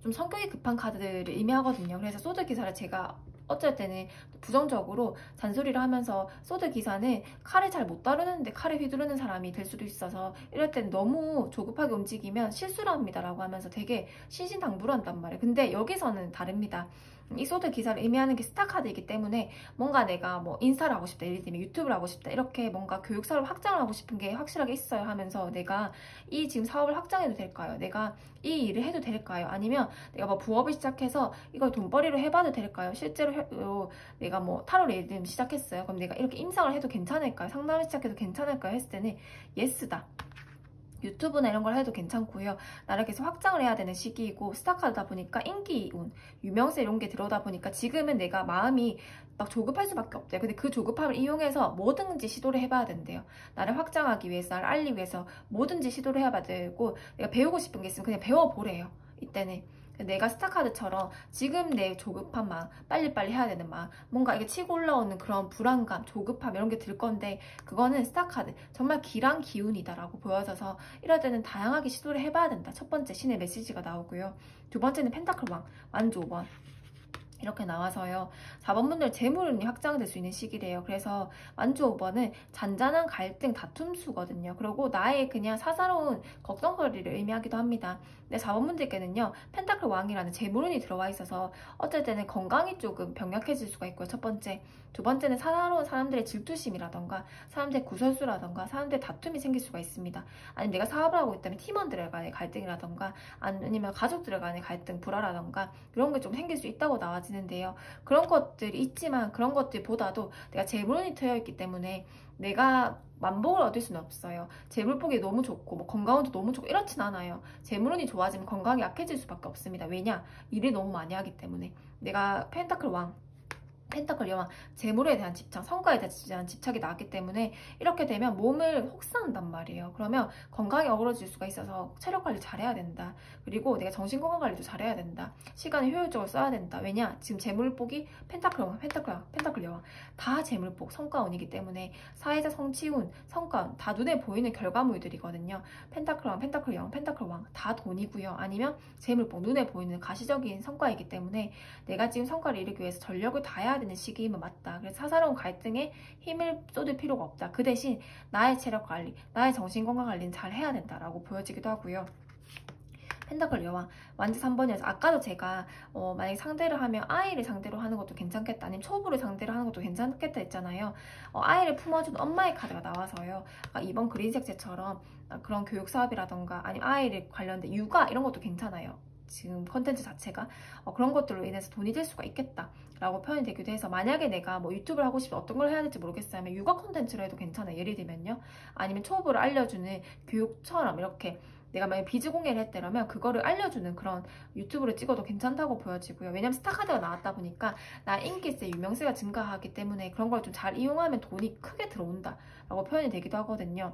좀 성격이 급한 카드들을 의미하거든요. 그래서 소드 기사를 제가 어쩔 때는 부정적으로 잔소리를 하면서 소드 기사는 칼을 잘 못 다루는데 칼을 휘두르는 사람이 될 수도 있어서 이럴 땐 너무 조급하게 움직이면 실수를 합니다 라고 하면서 되게 신신당부를 한단 말이에요. 근데 여기서는 다릅니다. 이 소드 기사를 의미하는 게 스타카드이기 때문에 뭔가 내가 뭐 인스타를 하고 싶다, 예를 들면 유튜브를 하고 싶다, 이렇게 뭔가 교육 사업을 확장을 하고 싶은 게 확실하게 있어요 하면서 내가 이 지금 사업을 확장해도 될까요? 내가 이 일을 해도 될까요? 아니면 내가 뭐 부업을 시작해서 이걸 돈벌이로 해봐도 될까요? 실제로 내가 뭐 타로 리듬 시작했어요. 그럼 내가 이렇게 임상을 해도 괜찮을까요? 상담을 시작해도 괜찮을까요? 했을 때는 예스다. 유튜브나 이런 걸 해도 괜찮고요. 나를 계속 확장을 해야 되는 시기이고 스타카드다 보니까 인기운, 유명세 이런 게 들어오다 보니까 지금은 내가 마음이 막 조급할 수밖에 없대요. 근데 그 조급함을 이용해서 뭐든지 시도를 해봐야 된대요. 나를 확장하기 위해서, 나를 알리기 위해서 뭐든지 시도를 해봐야 되고 내가 배우고 싶은 게 있으면 그냥 배워보래요. 이때는. 내가 스타카드처럼 지금 내 조급한 마음, 빨리빨리 해야 되는 마음, 뭔가 이게 치고 올라오는 그런 불안감, 조급함 이런 게 들 건데 그거는 스타카드, 정말 기란 기운이다라고 보여져서 이럴 때는 다양하게 시도를 해봐야 된다. 첫 번째 신의 메시지가 나오고요. 두 번째는 펜타클 왕, 완주 5번. 이렇게 나와서요. 4번 분들 재물운이 확장될 수 있는 시기래요. 그래서 완주 5번은 잔잔한 갈등, 다툼수거든요. 그리고 나의 그냥 사사로운 걱정거리를 의미하기도 합니다. 근데 4번 분들께는요. 펜타클 왕이라는 재물운이 들어와 있어서 어쩔 때는 건강이 조금 병약해질 수가 있고요. 첫 번째. 두 번째는 사사로운 사람들의 질투심이라던가 사람들의 구설수라던가 사람들의 다툼이 생길 수가 있습니다. 아니면 내가 사업을 하고 있다면 팀원들 간의 갈등이라던가 아니면 가족들 간의 갈등, 불화라던가 이런 게 좀 생길 수 있다고 나와지는데요. 그런 것들이 있지만 그런 것들보다도 내가 재물운이 트여 있기 때문에 내가 만복을 얻을 수는 없어요. 재물복이 너무 좋고 뭐 건강운도 너무 좋고 이렇진 않아요. 재물운이 좋아지면 건강이 약해질 수밖에 없습니다. 왜냐? 일을 너무 많이 하기 때문에. 내가 펜타클 왕, 펜타클 여왕, 재물에 대한 집착, 성과에 대한 집착이 나기 때문에 이렇게 되면 몸을 혹사한단 말이에요. 그러면 건강이 어그러질 수가 있어서 체력 관리 잘해야 된다. 그리고 내가 정신 건강 관리도 잘해야 된다. 시간을 효율적으로 써야 된다. 왜냐? 지금 재물복이 펜타클 왕, 펜타클 여왕 다 재물복, 성과운이기 때문에 사회자 성취운, 성과운 다 눈에 보이는 결과물들이거든요. 펜타클 왕, 펜타클 여왕, 펜타클 왕 다 돈이고요. 아니면 재물복, 눈에 보이는 가시적인 성과이기 때문에 내가 지금 성과를 이루기 위해서 전력을 다해야 되는 시기이면 맞다. 그래서 사사로운 갈등에 힘을 쏟을 필요가 없다. 그 대신 나의 체력 관리, 나의 정신 건강 관리는 잘 해야 된다라고 보여지기도 하고요. 펜타클 여왕, 완주 3번이어서 아까도 제가 만약에 상대를 하면 아이를 상대로 하는 것도 괜찮겠다, 아니면 초보를 상대로 하는 것도 괜찮겠다 했잖아요. 아이를 품어주는 엄마의 카드가 나와서요. 이번 그린색제처럼 그런 교육 사업이라던가 아니면 아이를 관련된 육아 이런 것도 괜찮아요. 지금 컨텐츠 자체가 그런 것들로 인해서 돈이 될 수가 있겠다 라고 표현이 되기도 해서, 만약에 내가 뭐 유튜브를 하고 싶어 어떤 걸 해야 될지 모르겠어요 하면 육아 컨텐츠로 해도 괜찮아요. 예를 들면요, 아니면 초보를 알려주는 교육처럼 이렇게 내가 만약에 비즈 공개를 했더라면 그거를 알려주는 그런 유튜브를 찍어도 괜찮다고 보여지고요. 왜냐면 스타카드가 나왔다 보니까 나 인기세, 유명세가 증가하기 때문에 그런 걸 좀 잘 이용하면 돈이 크게 들어온다 라고 표현이 되기도 하거든요.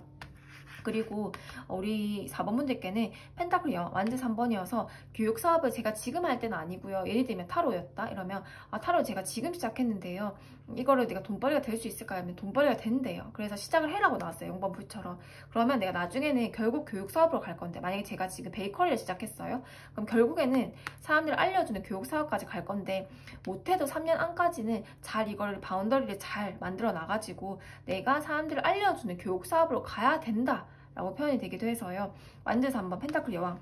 그리고 우리 4번 분들께는 펜타클 여왕, 완주 3번이어서 교육 사업을 제가 지금 할 때는 아니고요. 예를 들면 타로였다 이러면 타로 제가 지금 시작했는데요. 이거를 내가 돈벌이가 될 수 있을까요? 하면 돈벌이가 된대요. 그래서 시작을 해라고 나왔어요. 0번 불처럼. 그러면 내가 나중에는 결국 교육 사업으로 갈 건데, 만약에 제가 지금 베이커리를 시작했어요. 그럼 결국에는 사람들을 알려주는 교육 사업까지 갈 건데, 못해도 3년 안까지는 잘 이거를 바운더리를 잘 만들어 나가지고 내가 사람들을 알려주는 교육 사업으로 가야 된다 라고 표현이 되기도 해서요. 완주 3번 펜타클 여왕,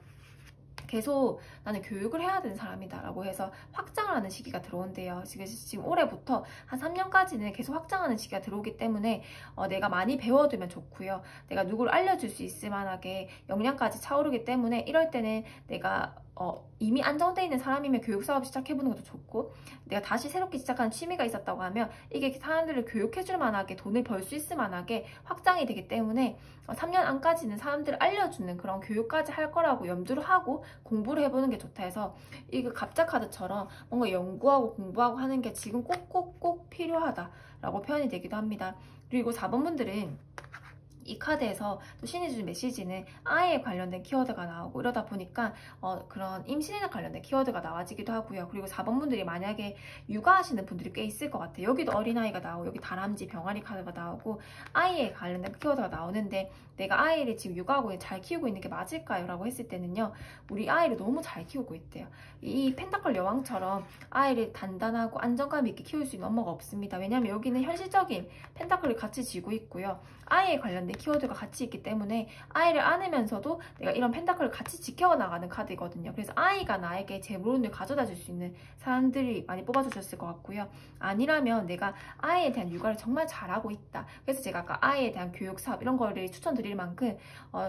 계속 나는 교육을 해야 되는 사람이다 라고 해서 확장을 하는 시기가 들어온대요. 지금 올해부터 한 3년까지는 계속 확장하는 시기가 들어오기 때문에 내가 많이 배워두면 좋고요. 내가 누구를 알려줄 수 있을 만하게 역량까지 차오르기 때문에 이럴 때는 내가 이미 안정되어 있는 사람이면 교육 사업 시작해보는 것도 좋고, 내가 다시 새롭게 시작하는 취미가 있었다고 하면 이게 사람들을 교육해줄 만하게 돈을 벌 수 있을 만하게 확장이 되기 때문에 3년 안까지는 사람들을 알려주는 그런 교육까지 할 거라고 염두를 하고 공부를 해보는 게 좋다 해서, 이거 갑자 카드처럼 뭔가 연구하고 공부하고 하는 게 지금 꼭 필요하다라고 표현이 되기도 합니다. 그리고 4번 분들은 이 카드에서 또 신이 주는 메시지는 아이에 관련된 키워드가 나오고 이러다 보니까 그런 임신에 관련된 키워드가 나와지기도 하고요. 그리고 4번 분들이 만약에 육아하시는 분들이 꽤 있을 것 같아요. 여기도 어린아이가 나오고 여기 다람쥐, 병아리 카드가 나오고 아이에 관련된 키워드가 나오는데 내가 아이를 지금 육아하고 잘 키우고 있는 게 맞을까요? 라고 했을 때는요. 우리 아이를 너무 잘 키우고 있대요. 이 펜타클 여왕처럼 아이를 단단하고 안정감 있게 키울 수 있는 엄마가 없습니다. 왜냐하면 여기는 현실적인 펜타클을 같이 쥐고 있고요. 아이에 관련된 키워드가 같이 있기 때문에 아이를 안으면서도 내가 이런 펜타클을 같이 지켜나가는 카드거든요. 그래서 아이가 나에게 제 물건을 가져다 줄 수 있는 사람들이 많이 뽑아주셨을 것 같고요. 아니라면 내가 아이에 대한 육아를 정말 잘하고 있다. 그래서 제가 아까 아이에 대한 교육 사업 이런 거를 추천드릴 만큼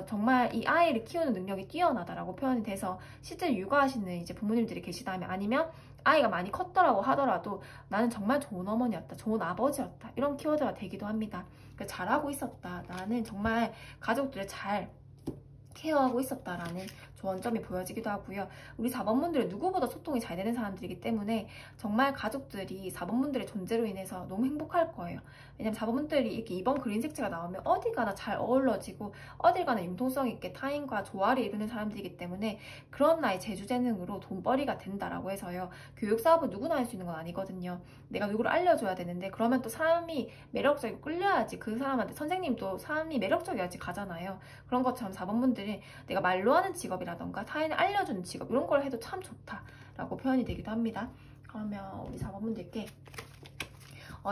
정말 이 아이를 키우는 능력이 뛰어나다라고 표현이 돼서 실제 육아하시는 이제 부모님들이 계시다면 아니면 아이가 많이 컸더라고 하더라도 나는 정말 좋은 어머니였다, 좋은 아버지였다 이런 키워드가 되기도 합니다. 잘하고 있었다, 나는 정말 가족들을 잘 케어하고 있었다라는 조언점이 보여지기도 하고요. 우리 4번분들은 누구보다 소통이 잘 되는 사람들이기 때문에 정말 가족들이 4번분들의 존재로 인해서 너무 행복할 거예요. 왜냐면 4번분들이 이렇게 2번 그린 색채가 나오면 어디 가나 잘 어우러지고 어딜 가나 융통성 있게 타인과 조화를 이루는 사람들이기 때문에 그런 나의 재주재능으로 돈벌이가 된다라고 해서요. 교육사업은 누구나 할 수 있는 건 아니거든요. 내가 누구를 알려줘야 되는데 그러면 또 사람이 매력적이고 끌려야지 그 사람한테 선생님도 사람이 매력적이어야지 가잖아요. 그런 것처럼 4번분들이 내가 말로 하는 직업이라던가 타인을 알려주는 직업 이런 걸 해도 참 좋다라고 표현이 되기도 합니다. 그러면 우리 4번분들께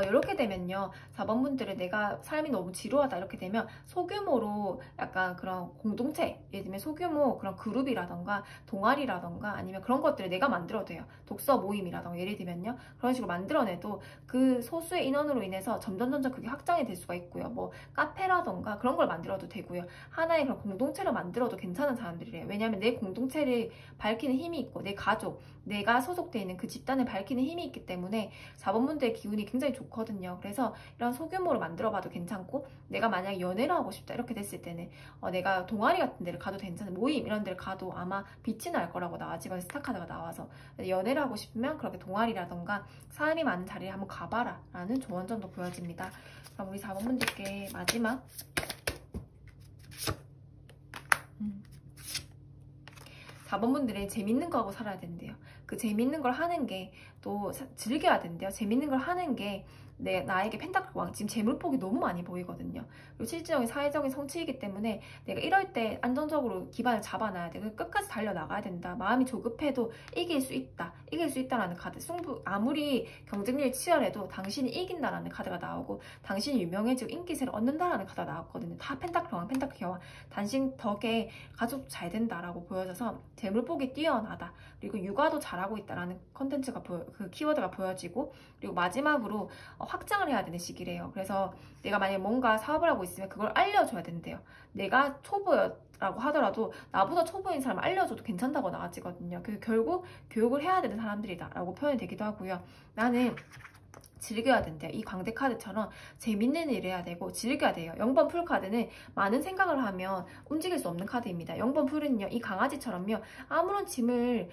이렇게 되면요. 4번분들은 내가 삶이 너무 지루하다 이렇게 되면 소규모로 약간 그런 공동체, 예를 들면 소규모 그런 그룹이라던가 동아리라던가 아니면 그런 것들을 내가 만들어도 돼요. 독서 모임이라던가 예를 들면요. 그런 식으로 만들어내도 그 소수의 인원으로 인해서 점점 그게 확장이 될 수가 있고요. 뭐 카페라던가 그런 걸 만들어도 되고요. 하나의 그런 공동체를 만들어도 괜찮은 사람들이래요. 왜냐하면 내 공동체를 밝히는 힘이 있고 내 가족, 내가 소속되어 있는 그 집단을 밝히는 힘이 있기 때문에 4번분들의 기운이 굉장히 좋거든요. 그래서 이런 소규모로 만들어봐도 괜찮고 내가 만약에 연애를 하고 싶다 이렇게 됐을 때는 내가 동아리 같은 데를 가도 괜찮은 모임 이런 데를 가도 아마 빛이 날 거라고 나와지거나 스타카드가 나와서 연애를 하고 싶으면 그렇게 동아리라던가 사람이 많은 자리에 한번 가봐라 라는 조언점도 보여집니다. 그럼 우리 4번분들께 마지막 4번분들은 재밌는 거 하고 살아야 된대요. 그 재밌는 걸 하는 게 또 즐겨야 된대요. 재밌는 걸 하는 게 나에게 펜타클 왕 지금 재물폭이 너무 많이 보이거든요. 그리고 실질적인 사회적인 성취이기 때문에 내가 이럴 때 안정적으로 기반을 잡아놔야 돼. 끝까지 달려나가야 된다. 마음이 조급해도 이길 수 있다. 이길 수 있다라는 카드. 승부 아무리 경쟁률이 치열해도 당신이 이긴다라는 카드가 나오고 당신이 유명해지고 인기세를 얻는다라는 카드가 나왔거든요. 다 펜타클 왕, 펜타클 여왕. 당신 덕에 가족 잘 된다라고 보여져서 재물폭이 뛰어나다. 그리고 육아도 잘하고 있다라는 컨텐츠가 그 키워드가 보여지고 그리고 마지막으로 확장을 해야 되는 시기래요. 그래서 내가 만약에 뭔가 사업을 하고 있으면 그걸 알려줘야 된대요. 내가 초보라고 하더라도 나보다 초보인 사람을 알려줘도 괜찮다고 나와지거든요. 그래서 결국 교육을 해야 되는 사람들이다 라고 표현이 되기도 하고요. 나는 즐겨야 된대요. 이 광대 카드처럼 재밌는 일을 해야 되고 즐겨야 돼요. 0번 풀 카드는 많은 생각을 하면 움직일 수 없는 카드입니다. 0번 풀은요. 이 강아지처럼요. 아무런 짐을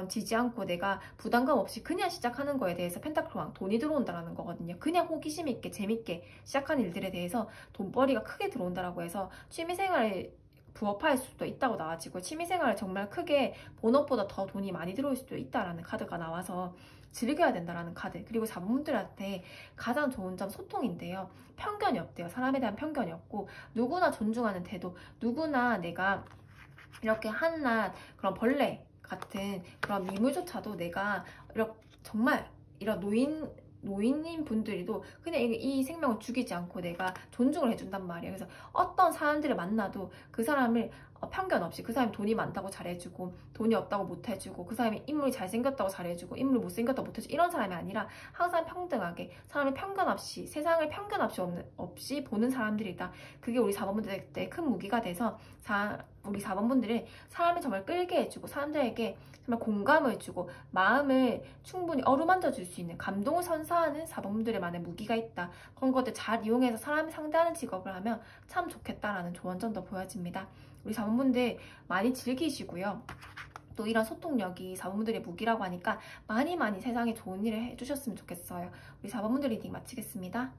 지지 않고 내가 부담감 없이 그냥 시작하는 거에 대해서 펜타클 왕 돈이 들어온다는 거거든요. 그냥 호기심 있게 재밌게 시작하는 일들에 대해서 돈벌이가 크게 들어온다라고 해서 취미생활을 부업할 수도 있다고 나와지고 취미생활을 정말 크게 본업보다 더 돈이 많이 들어올 수도 있다라는 카드가 나와서 즐겨야 된다라는 카드. 그리고 4번분들한테 가장 좋은 점 소통인데요. 편견이 없대요. 사람에 대한 편견이 없고 누구나 존중하는 태도, 누구나 내가 이렇게 한낱 그런 벌레 같은 그런 미물조차도 내가 이렇게 정말 이런 노인인 분들도 그냥 이 생명을 죽이지 않고 내가 존중을 해준단 말이에요. 그래서 어떤 사람들을 만나도 그 사람을 편견 없이 그 사람이 돈이 많다고 잘해주고 돈이 없다고 못해주고 그 사람이 인물이 잘생겼다고 잘해주고 인물이 못생겼다고 못해주고 이런 사람이 아니라 항상 평등하게 사람을 편견 없이 세상을 편견 없이 보는 사람들이다. 그게 우리 4번분들 때 큰 무기가 돼서 우리 4번분들은 사람을 정말 끌게 해주고 사람들에게 정말 공감을 주고 마음을 충분히 어루만져 줄 수 있는 감동을 선사하는 4번분들의 만의 무기가 있다. 그런 것들 잘 이용해서 사람을 상대하는 직업을 하면 참 좋겠다라는 조언점도 보여집니다. 우리 4번분들 많이 즐기시고요. 또 이런 소통력이 4번분들의 무기라고 하니까 많이 세상에 좋은 일을 해주셨으면 좋겠어요. 우리 4번분들 리딩 마치겠습니다.